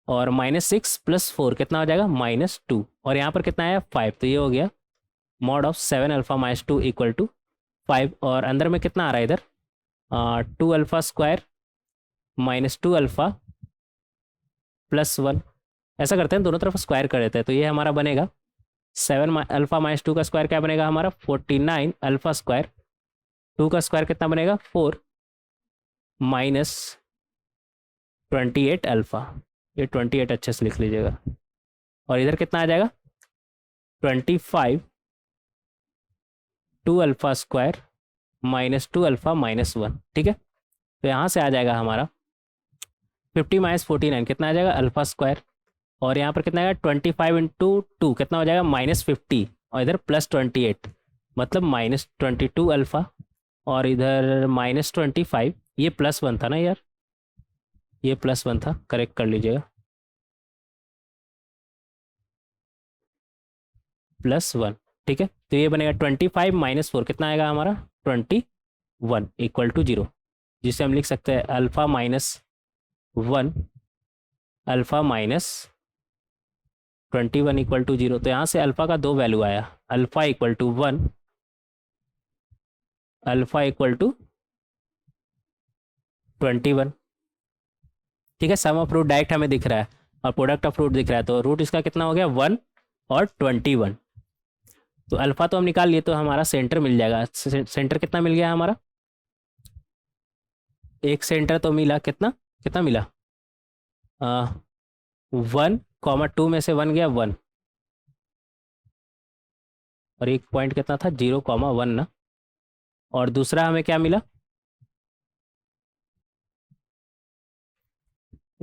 और -6 + 4 कितना हो जाएगा? -2, और यहाँ पर कितना आया? 5। तो ये हो गया mod ऑफ 7 अल्फा - 2 = 5, और अंदर में कितना आ रहा है इधर? 2 अल्फा स्क्वायर -2 अल्फा + 1। ऐसा करते हैं, दोनों तरफ स्क्वायर कर देते हैं, तो ये हमारा बनेगा 7 अल्फा - 2 का स्क्वायर क्या बनेगा हमारा? 49 अल्फा स्क्वायर, 2 का स्क्वायर कितना बनेगा? 4 -28 अल्फा, ये 28 अच्छे से लिख लीजिएगा। और इधर कितना आ जाएगा? 25 2 अल्फा स्क्वायर -2 अल्फा -1, ठीक है। तो यहाँ से आ जाएगा हमारा 50 - 49 कितना आ जाएगा? अल्फा स्क्वायर, और यहाँ पर कितना आएगा? 25 × 2 कितना हो जाएगा? -50, और इधर +28, मतलब -22 अल्फा, और इधर -25, ये +1 था ना यार, ये +1 था, करेक्ट कर लीजिएगा, +1, ठीक है। तो ये बनेगा 25 - 4 कितना आएगा हमारा? 21 = 0, जिसे हम लिख सकते हैं अल्फा -1 अल्फा -21 = 0। तो यहाँ से अल्फा का 2 वैल्यू आया, अल्फा = 1 अल्फा इक्वल टू 21। ठीक है, सम ऑफ रूट डायरेक्ट हमें दिख रहा है और प्रोडक्ट ऑफ रूट दिख रहा है, तो रूट इसका कितना हो गया 1 और 21। तो अल्फा तो हम निकाल लिए, तो हमारा सेंटर मिल जाएगा। सेंटर कितना मिल गया हमारा, एक सेंटर तो मिला, कितना कितना मिला 1,2 में से 1 गया 1, और एक पॉइंट कितना था 0,1 ना, और दूसरा हमें क्या मिला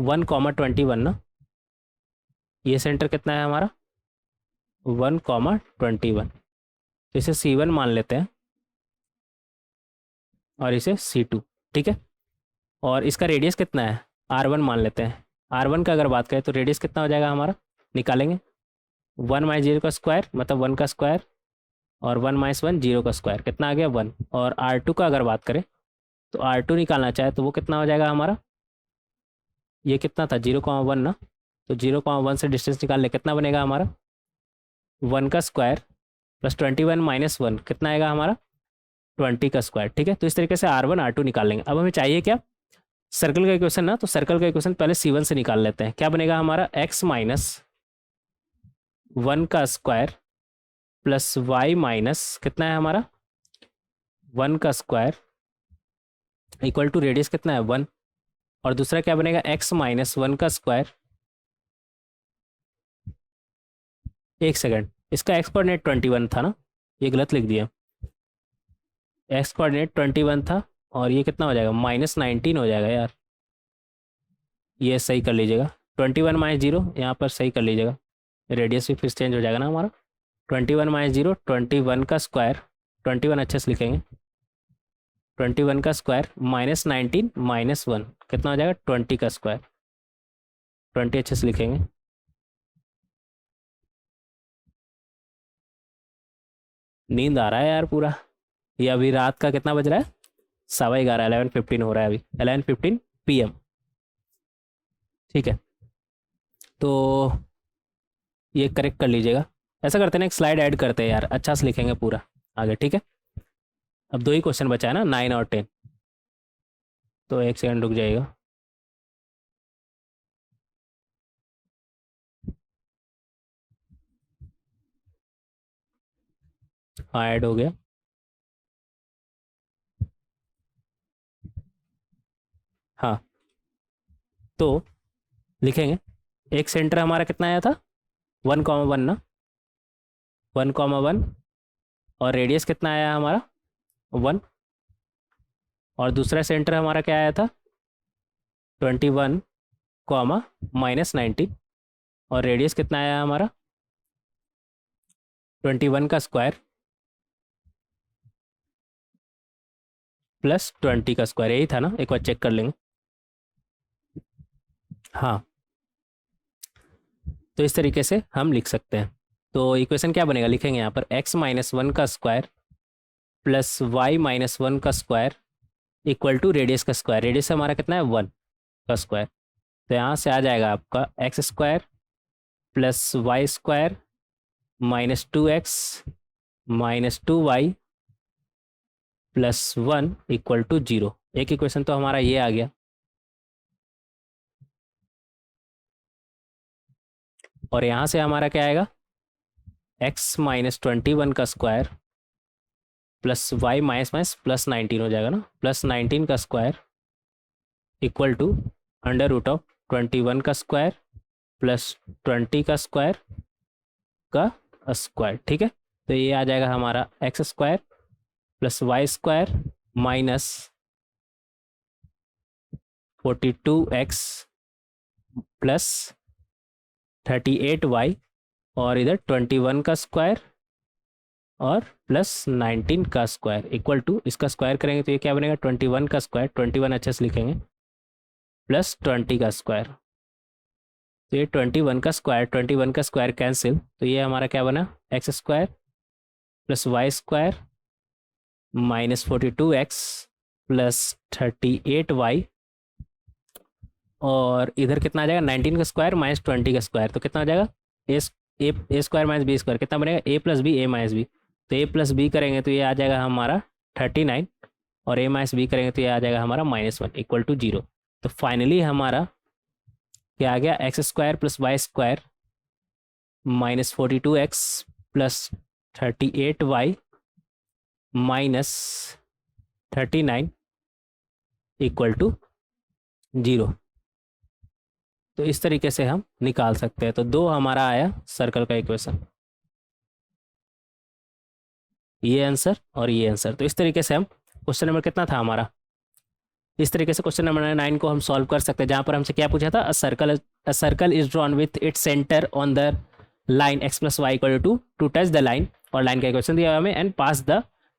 1,21 ना, ये सेंटर कितना है हमारा 1,21। तो इसे C1 मान लेते हैं और इसे C2। ठीक है, और इसका रेडियस कितना है R1 मान लेते हैं। R1 का अगर बात करें तो रेडियस कितना हो जाएगा हमारा, निकालेंगे 1 माइनस 0 का स्क्वायर मतलब 1 का स्क्वायर, और 1 माइनस 1 0 का स्क्वायर, कितना आ गया 1। और R2 का अगर बात करें तो R2 निकालना चाहे तो वो कितना हो जाएगा हमारा, ये कितना था 0,1 ना, तो 0,1 से डिस्टेंस निकाल ले, कितना बनेगा हमारा 1 का स्क्वायर प्लस 21 माइनस 1, कितना आएगा हमारा 20 का स्क्वायर। ठीक है, तो इस तरीके से R1 R2 निकाल लेंगे। अब हमें चाहिए क्या, सर्कल का इक्वेशन ना, तो सर्कल का इक्वेशन पहले C1 से निकाल लेते हैं। क्या बनेगा हमारा x माइनस 1 का स्क्वायर प्लस y माइनस कितना है हमारा 1 का स्क्वायर इक्वल टू रेडियस कितना है 1, और दूसरा क्या बनेगा x माइनस 1 का स्क्वायर। एक सेकंड, इसका x कोऑर्डिनेट 21 था ना, ये गलत लिख दिया, x कोऑर्डिनेट 21 था और ये कितना हो जाएगा -19 हो जाएगा यार, ये सही कर लीजिएगा। 21 माइनस 0 यहाँ पर सही कर लीजिएगा, रेडियस भी फिर चेंज हो जाएगा ना हमारा। 21 माइनस 0 21 का स्क्वायर, 21 अच्छे से लिखेंगे, 21 का स्क्वायर माइनस 19 माइनस 1 कितना हो जाएगा 20 का स्क्वायर, 20 अच्छे से लिखेंगे। नींद आ रहा है यार पूरा, ये अभी रात का कितना बज रहा है 11:15, 11:15 हो रहा है अभी, 11:15 PM। ठीक है, तो ये करेक्ट कर लीजिएगा। ऐसा करते हैं ना, एक स्लाइड ऐड करते हैं यार, अच्छा से लिखेंगे पूरा आगे। ठीक है, अब 2 ही क्वेश्चन बचा है ना, 9 और 10, तो एक सेकंड रुक जाइएगा। हाँ ऐड हो गया। हाँ, तो लिखेंगे एक सेंटर हमारा कितना आया था 1,1 ना, 1,1, और रेडियस कितना आया हमारा 1, और दूसरा सेंटर हमारा क्या आया था 21 कॉमा -19, और रेडियस कितना आया हमारा 21 का स्क्वायर प्लस 20 का स्क्वायर, यही था ना, एक बार चेक कर लेंगे। हाँ, तो इस तरीके से हम लिख सकते हैं। तो इक्वेशन क्या बनेगा, लिखेंगे यहाँ पर x माइनस 1 का स्क्वायर प्लस y माइनस 1 का स्क्वायर इक्वल टू रेडियस का स्क्वायर, रेडियस हमारा कितना है 1 का स्क्वायर, तो यहाँ से आ जाएगा आपका x square plus Y square minus 2x minus 2y plus 1 equal to 0। एक इक्वेशन तो हमारा ये आ गया, और यहाँ से हमारा क्या आएगा x माइनस 21 का square plus y minus minus plus 19 हो जाएगा ना, प्लस 19 का square equal to under root of 21 का स्क्वायर प्लस 20 का स्क्वायर का स्क्वायर। ठीक है, तो ये आ जाएगा हमारा x square plus Y square minus 42x plus 38y, और इधर 21 का स्क्वायर और प्लस 19 का स्क्वायर इक्वल टू, इसका स्क्वायर करेंगे तो ये क्या बनेगा 21 का स्क्वायर, 21 अच्छे से लिखेंगे, प्लस 20 का स्क्वायर, तो ये 21 का स्क्वायर 21 का स्क्वायर कैंसिल, तो ये हमारा क्या बना x square plus Y square minus 42x plus 38y, और इधर कितना आ जाएगा 19 का स्क्वायर माइनस 20 का स्क्वायर, तो कितना आ जाएगा a square minus b square, कितना बनेगा a plus b a minus b, तो a प्लस बी करेंगे तो ये आ जाएगा हमारा 39 और a माइनस बी करेंगे तो ये आ जाएगा हमारा -1 इक्वल टू 0। तो फाइनली हमारा क्या आ गया, x² + y² -42x + 38y -39 equal to 0। तो इस तरीके से हम निकाल सकते हैं। तो 2 हमारा आया सर्कल का इक्वेशन, ये आंसर और ये आंसर। तो इस तरीके से हम क्वेश्चन नंबर कितना था हमारा, इस तरीके से क्वेश्चन नंबर 9 को हम सॉल्व कर सकते हैं, जहाँ पर हमसे क्या पूछा था, a circle is drawn with its centre on the line x + y = 2 to touch the line, और लाइन का इक्वेशन दिया हमें, and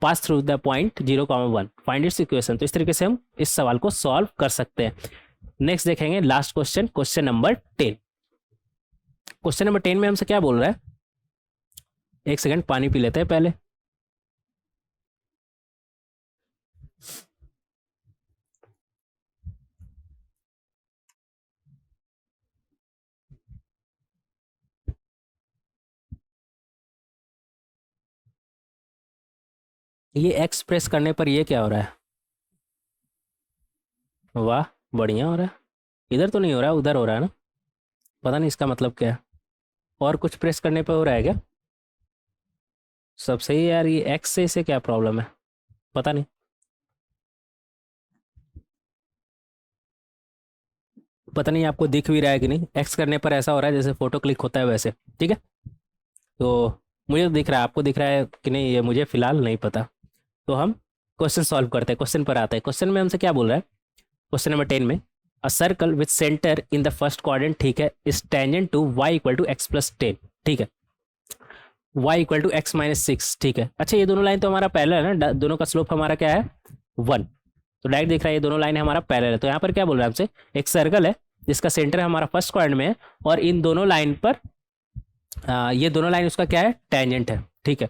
pass through the point 0,1 find its equation. तो इस तरीके से हम इस सवाल को सॉल्व कर सकते हैं। नेक्स्ट देखेंगे last question, question number 10। Question number 10 में हमसे क्या बोल रहा है, एक सेकंड पानी पी लेते हैं पहले। ये एक्स प्रेस करने पर ये क्या हो रहा है, वाह बढ़िया हो रहा है। इधर तो नहीं हो रहा, उधर हो रहा है ना, पता नहीं इसका मतलब क्या है। और कुछ प्रेस करने पर हो रहा है क्या, सब सही है यार। ये एक्स से इसे क्या प्रॉब्लम है, पता नहीं। पता नहीं आपको दिख भी रहा है कि नहीं, एक्स करने पर ऐसा हो रहा है जैसे फोटो क्लिक होता है वैसे, ठीक है। तो मुझे तो दिख रहा है, आपको दिख रहा है कि नहीं ये मुझे फिलहाल नहीं पता। तो हम क्वेश्चन सॉल्व करते हैं, क्वेश्चन पर आते हैं। क्वेश्चन में हमसे क्या बोल रहा है, क्वेश्चन नंबर 10 में, a circle with centre in the first quadrant, ठीक है, is tangent to y = x + 10, ठीक है, y = x - 6, ठीक है। अच्छा ये दोनों लाइन तो हमारा पैरेलल है ना, दोनों का स्लोप हमारा क्या है 1, तो डायरेक्ट दिख रहा है ये दोनों लाइन हमारा पैरेलल है। तो यहाँ पर क्या बोल रहा है हमसे, एक सर्कल है जिसका सेंटर हमारा फर्स्ट क्वाड्रेंट में है, और इन दोनों लाइन पर ये दोनों लाइन उसका क्या है, टेंजेंट है, ठीक है।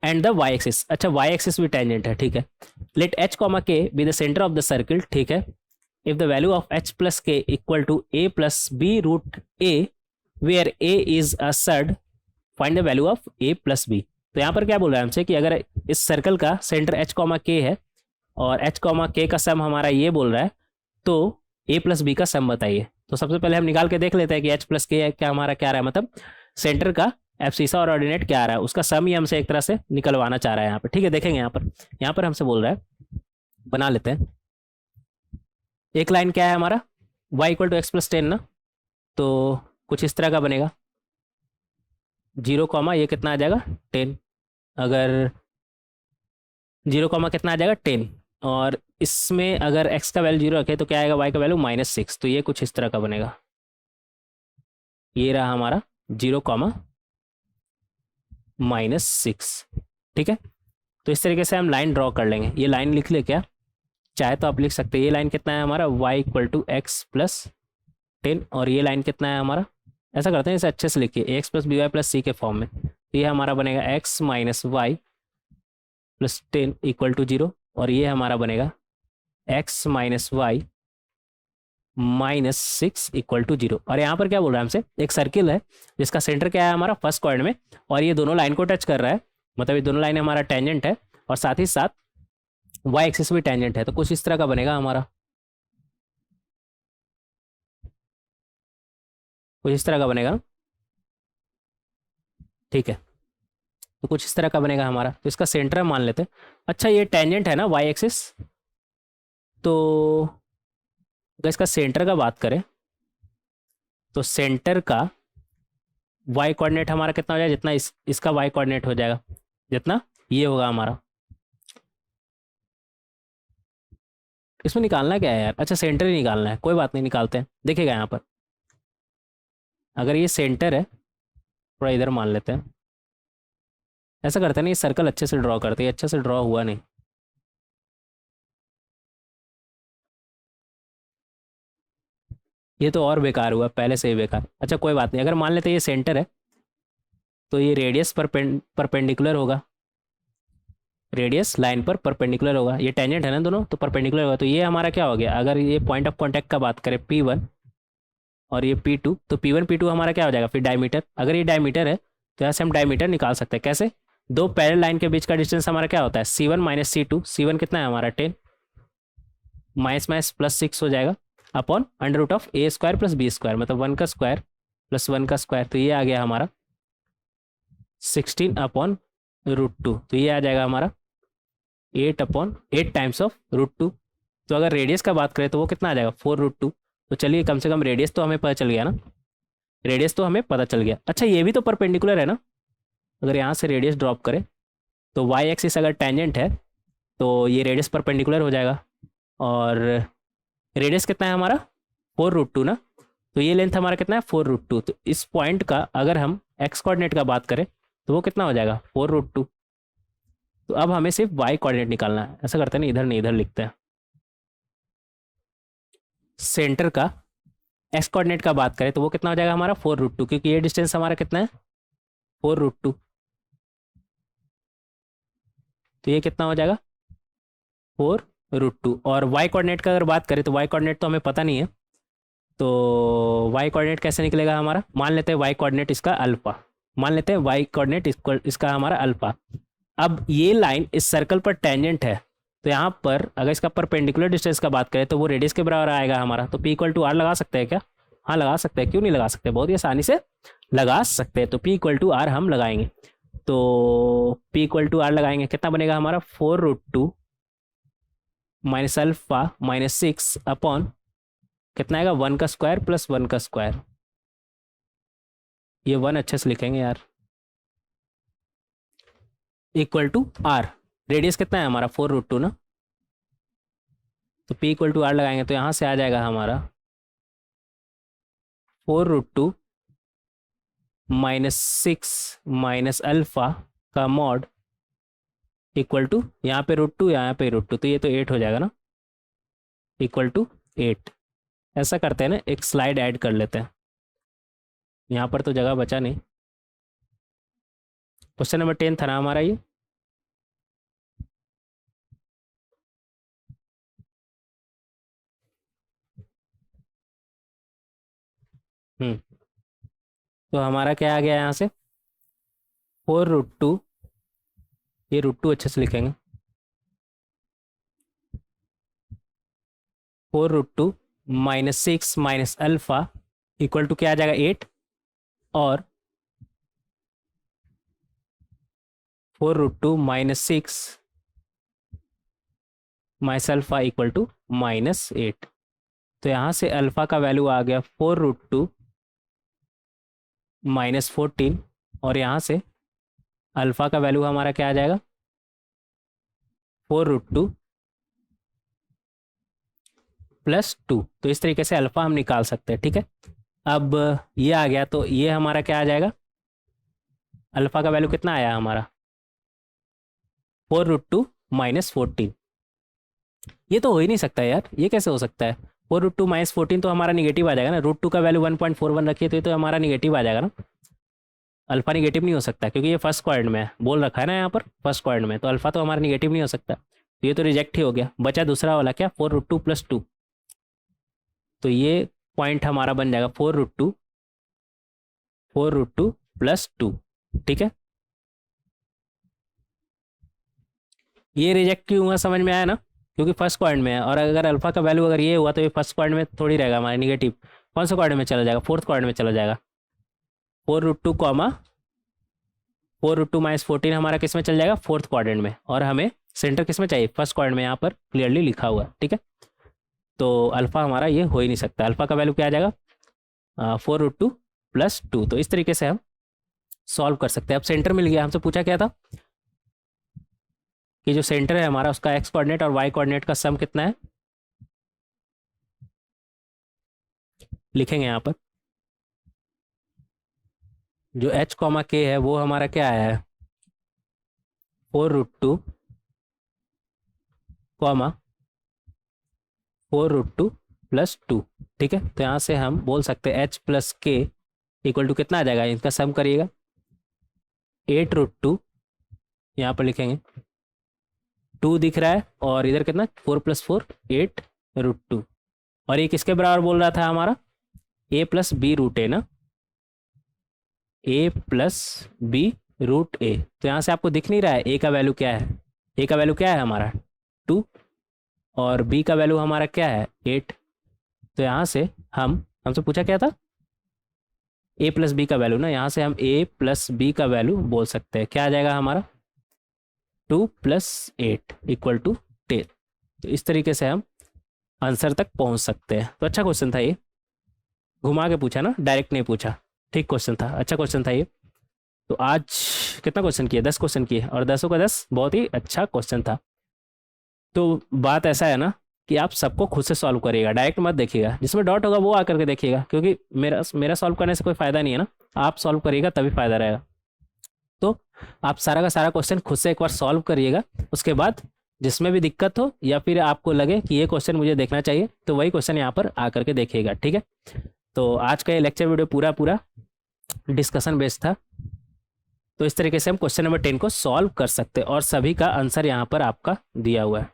एंड द y एक्सिस, अच्छा y एक्सिस भी टेंजेंट है, ठीक है। Let h, k be the centre of the circle, ठीक है। If the value of h + k = a + b√a where a is a surd, find the value of a + b। तो यहाँ पर क्या बोल रहा है हमसे कि अगर इस सर्कल का सेंटर h, k है और h, k का सम हमारा ये बोल रहा है, तो a + b का सम बताइए। तो सबसे पहले हम निकाल के देख लेते हैं कि h + k क्या हमारा क्या आ रहा है, मतलब सेंटर का एब्सिसा और ऑर्डिनेट क्या आ रहा है, उसका सम ही हमसे एक तरह से निकलवाना चाह रहा है यहाँ पर, ठीक है। देखेंगे यहाँ पर हमसे बोल रहा है, बना लेते हैं। एक लाइन क्या है हमारा, y = x + 10 ना, तो कुछ इस तरह का बनेगा 0, ये कितना आ जाएगा 10, अगर 0, कितना आ जाएगा 10, और इसमें अगर x का वैल्यू 0 रखे तो क्या आएगा, y का वैल्यू -6, तो ये कुछ इस तरह का बनेगा। ये रहा हमारा 0, -6, ठीक है। तो इस तरीके से हम लाइन ड्रॉ कर लेंगे। ये लाइन लिख ले क्या, चाहे तो आप लिख सकते हैं। ये लाइन कितना है हमारा, y = x + 10, और ये लाइन कितना है हमारा, ऐसा करते हैं इसे अच्छे से लिखिए, ax + by + c के फॉर्म में। तो ये हमारा बनेगा x - y + 10 = 0, और ये हमारा बनेगा x - y -6 = 0। और यहाँ पर क्या बोल रहा है हमसे, एक सर्किल है जिसका सेंटर क्या है हमारा फर्स्ट क्वाड्रेंट में, और ये दोनों लाइन को टच कर रहा है, मतलब ये दोनों लाइन हमारा टेंजेंट है, और साथ ही साथ y एक्सिस भी टेंजेंट है। तो कुछ इस तरह का बनेगा हमारा, कुछ इस तरह का बनेगा, ठीक है। तो कुछ इस तरह का बनेगा हमारा, तो इसका सेंटर मान लेते हैं। अच्छा ये टेंजेंट है ना y एक्सिस, तो अगर इसका सेंटर का बात करें तो सेंटर का y कोऑर्डिनेट हमारा कितना हो जाएगा, जितना इसका y कोऑर्डिनेट हो जाएगा, जितना ये होगा हमारा। इसमें निकालना क्या है यार, अच्छा सेंटर ही निकालना है, कोई बात नहीं निकालते हैं। देखिएगा यहाँ पर अगर ये सेंटर है, थोड़ा इधर मान लेते हैं, ऐसा करते हैं ना, ये सर्कल अच्छे से ड्रॉ करते हैं, अच्छे से ड्रॉ हुआ नहीं, ये तो और बेकार हुआ, पहले से ही बेकार। अच्छा कोई बात नहीं, अगर मान लेते हैं ये सेंटर है, तो ये रेडियस परपेंडिकुलर होगा, रेडियस लाइन पर परपेंडिकुलर होगा, ये टेंजेंट है ना दोनों, तो परपेंडिकुलर होगा। तो ये हमारा क्या हो गया, अगर ये पॉइंट ऑफ कॉन्टैक्ट का बात करें P1 और ये P2, तो P1 P2 हमारा क्या हो जाएगा फिर डायमीटर। अगर ये डायमीटर है तो ऐसे हम डायमीटर निकाल सकते हैं, कैसे, दो पैरेलल लाइन के बीच का डिस्टेंस हमारा क्या होता है C1 - C2, C1 कितना है हमारा 10, माइनस माइनस प्लस 6 हो जाएगा upon under root of A square plus B square, मतलब 1 का स्क्वायर प्लस 1 का स्क्वायर, तो ये आ गया हमारा 16 अपॉन √2, तो ये आ जाएगा हमारा 8 अपॉन 8 टाइम्स ऑफ √2। तो अगर रेडियस का बात करें तो वो कितना आ जाएगा 4√2। तो चलिए कम से कम रेडियस तो हमें पता चल गया ना, रेडियस तो हमें पता चल गया। अच्छा ये भी तो परपेंडिकुलर है ना, अगर यहाँ से रेडियस ड्रॉप करें तो वाई एक्सिस अगर टेंजेंट है तो ये रेडियस परपेंडिकुलर हो जाएगा, और रेडियस कितना है हमारा 4√2 ना, तो ये लेंथ हमारा कितना है 4√2। तो इस पॉइंट का अगर हम एक्स कोऑर्डिनेट का बात करें तो वो कितना हो जाएगा 4√2। तो अब हमें सिर्फ वाई कोऑर्डिनेट निकालना है, ऐसा करते हैं ना, इधर नहीं इधर लिखते हैं। सेंटर का एक्स कोऑर्डिनेट का बात करें तो वो कितना हो जाएगा हमारा 4√2, क्योंकि ये डिस्टेंस हमारा कितना है 4√2, तो ये कितना हो जाएगा 4√2। और वाई कोऑर्डिनेट का अगर बात करें तो वाई कोऑर्डिनेट तो हमें पता नहीं है, तो वाई कोऑर्डिनेट कैसे निकलेगा हमारा, मान लेते हैं वाई कोऑर्डिनेट इसका अल्फा, मान लेते हैं वाई कोऑर्डिनेट इसका हमारा अल्फा। अब ये लाइन इस सर्कल पर टेंजेंट है, तो यहाँ पर अगर इसका परपेंडिकुलर डिस्टेंस का बात करें तो वो रेडियस के बराबर आएगा हमारा। तो P=R लगा सकते हैं क्या, हाँ लगा सकते हैं, क्यों नहीं लगा सकते, बहुत ही आसानी से लगा सकते हैं। तो P=R हम लगाएंगे, तो P=R लगाएंगे, कितना बनेगा हमारा 4√2 माइनस अल्फा माइनस 6 अपॉन कितना आएगा 1 का स्क्वायर प्लस 1 का स्क्वायर, ये 1 अच्छे से लिखेंगे यार, =R। रेडियस कितना है हमारा 4√2 ना, तो P=R लगाएंगे तो यहाँ से आ जाएगा हमारा 4√2 माइनस 6 माइनस अल्फा का मॉड इक्वल टू यहाँ पे √2 यहाँ पे √2, तो ये तो 8 हो जाएगा ना, =8। ऐसा करते हैं ना, एक स्लाइड ऐड कर लेते हैं, यहाँ पर तो जगह बचा नहीं। क्वेश्चन नंबर 10 था ना हमारा ये, तो हमारा क्या आ गया यहाँ से 4√2, ये √2 अच्छे से लिखेंगे, 4√2 minus 6 minus alpha equal to क्या आ जाएगा 8, और 4√2 minus 6 minus alpha equal to minus 8। तो यहाँ से अल्फा का वैल्यू आ गया 4√2 माइनस 14, और यहाँ से अल्फा का वैल्यू हमारा क्या आ जाएगा 4√2 प्लस 2। तो इस तरीके से अल्फा हम निकाल सकते हैं, ठीक है। अब ये आ गया, तो ये हमारा क्या आ जाएगा, अल्फा का वैल्यू कितना आया हमारा 4√2 माइनस 14। ये तो हो ही नहीं सकता यार, ये कैसे हो सकता है 4√2 माइनस 14, तो हमारा निगेटिव आ जाएगा ना, √2 का वैल्यू 1.41 रखिए तो ये तो हमारा निगेटिव आ जाएगा ना, अल्फा निगेटिव नहीं हो सकता, क्योंकि ये फर्स्ट क्वाड्रेंट में है, बोल रखा है ना यहाँ पर फर्स्ट क्वाड्रेंट में, तो अल्फा तो हमारा निगेटिव नहीं हो सकता, तो ये तो रिजेक्ट ही हो गया। बचा दूसरा वाला क्या 4√2 प्लस 2, तो ये पॉइंट हमारा बन जाएगा 4√2 प्लस 2, ठीक है। ये रिजेक्ट क्यों हुआ समझ में आया ना, क्योंकि फर्स्ट क्वाड्रेंट में है, और अगर अल्फा का वैल्यू अगर ये हुआ तो ये फर्स्ट क्वाड्रेंट में थोड़ी रहेगा हमारा निगेटिव, कौन सा क्वाड्रेंट में चला जाएगा फोर्थ क्वाड्रेंट में चला जाएगा। 4√2 कॉमा 4√2 माइनस 14 हमारा किस में चल जाएगा फोर्थ क्वाड्रेंट में, और हमें सेंटर किस में चाहिए फर्स्ट क्वाड्रेंट में, यहाँ पर क्लियरली लिखा हुआ है, ठीक है। तो अल्फा हमारा ये हो ही नहीं सकता, अल्फा का वैल्यू क्या आ जाएगा 4√2 प्लस 2। तो इस तरीके से हम सॉल्व कर सकते हैं। अब सेंटर मिल गया, हमसे पूछा क्या था कि जो सेंटर है हमारा उसका एक्स कोऑर्डिनेट और वाई कोऑर्डिनेट का सम कितना है, लिखेंगे यहाँ पर जो h कॉमा के है वो हमारा क्या आया है 4√2 कॉमा 4√2 प्लस 2, ठीक है। तो यहाँ से हम बोल सकते हैं h प्लस के इक्वल टू कितना आ जाएगा, इनका सम करिएगा 8√2, यहाँ पर लिखेंगे 2 दिख रहा है, और इधर कितना 4 + 4 8√2, और ये किसके बराबर बोल रहा था हमारा a प्लस बी रूट ए ना, a प्लस बी रूट ए। तो यहाँ से आपको दिख नहीं रहा है a का वैल्यू क्या है, a का वैल्यू क्या है हमारा 2, और b का वैल्यू हमारा क्या है 8। तो यहाँ से हमसे पूछा क्या था, a प्लस बी का वैल्यू ना, यहाँ से हम a प्लस बी का वैल्यू बोल सकते हैं। क्या आ जाएगा हमारा 2 + 8 = 10। तो इस तरीके से हम आंसर तक पहुंच सकते हैं। तो अच्छा क्वेश्चन था ये, घुमा के पूछा ना, डायरेक्ट नहीं पूछा। ठीक क्वेश्चन था, अच्छा क्वेश्चन था ये। तो आज कितना क्वेश्चन किए, 10 क्वेश्चन किए और 10 का 10 बहुत ही अच्छा क्वेश्चन था। तो बात ऐसा है ना कि आप सबको खुद से सॉल्व करिएगा, डायरेक्ट मत देखिएगा, जिसमें डॉट होगा वो आकर के देखिएगा, क्योंकि मेरा सॉल्व करने से कोई फ़ायदा नहीं है ना, आप सॉल्व करिएगा तभी फ़ायदा रहेगा। तो आप सारा का सारा क्वेश्चन खुद से एक बार सॉल्व करिएगा, उसके बाद जिसमें भी दिक्कत हो या फिर आपको लगे कि ये क्वेश्चन मुझे देखना चाहिए, तो वही क्वेश्चन यहाँ पर आकर के देखिएगा, ठीक है। तो आज का ये लेक्चर वीडियो पूरा डिस्कशन बेस्ड था। तो इस तरीके से हम क्वेश्चन नंबर 10 को सॉल्व कर सकते हैं और सभी का आंसर यहाँ पर आपका दिया हुआ है।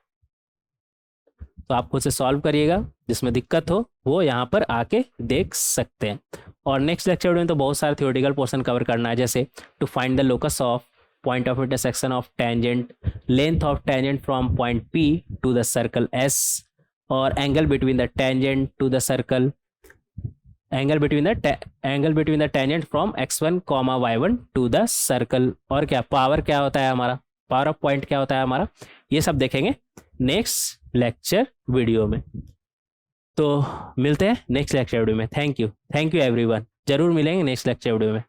तो आप खुद से सॉल्व करिएगा, जिसमें दिक्कत हो वो यहाँ पर आके देख सकते हैं। और नेक्स्ट लेक्चर वीडियो में तो बहुत सारे थ्योरेटिकल पोर्शन कवर करना है, जैसे to find the locus of point of intersection of tangent, length of tangent from point P to the circle S, और angle between the tangent to the circle, angle between the tangent from x1, y1 to the circle. और क्या power क्या होता है हमारा, power of point क्या होता है हमारा, ये सब देखेंगे नेक्स्ट लेक्चर वीडियो में। तो मिलते हैं नेक्स्ट लेक्चर वीडियो में। थैंक यू एवरीवन, जरूर मिलेंगे नेक्स्ट लेक्चर वीडियो में।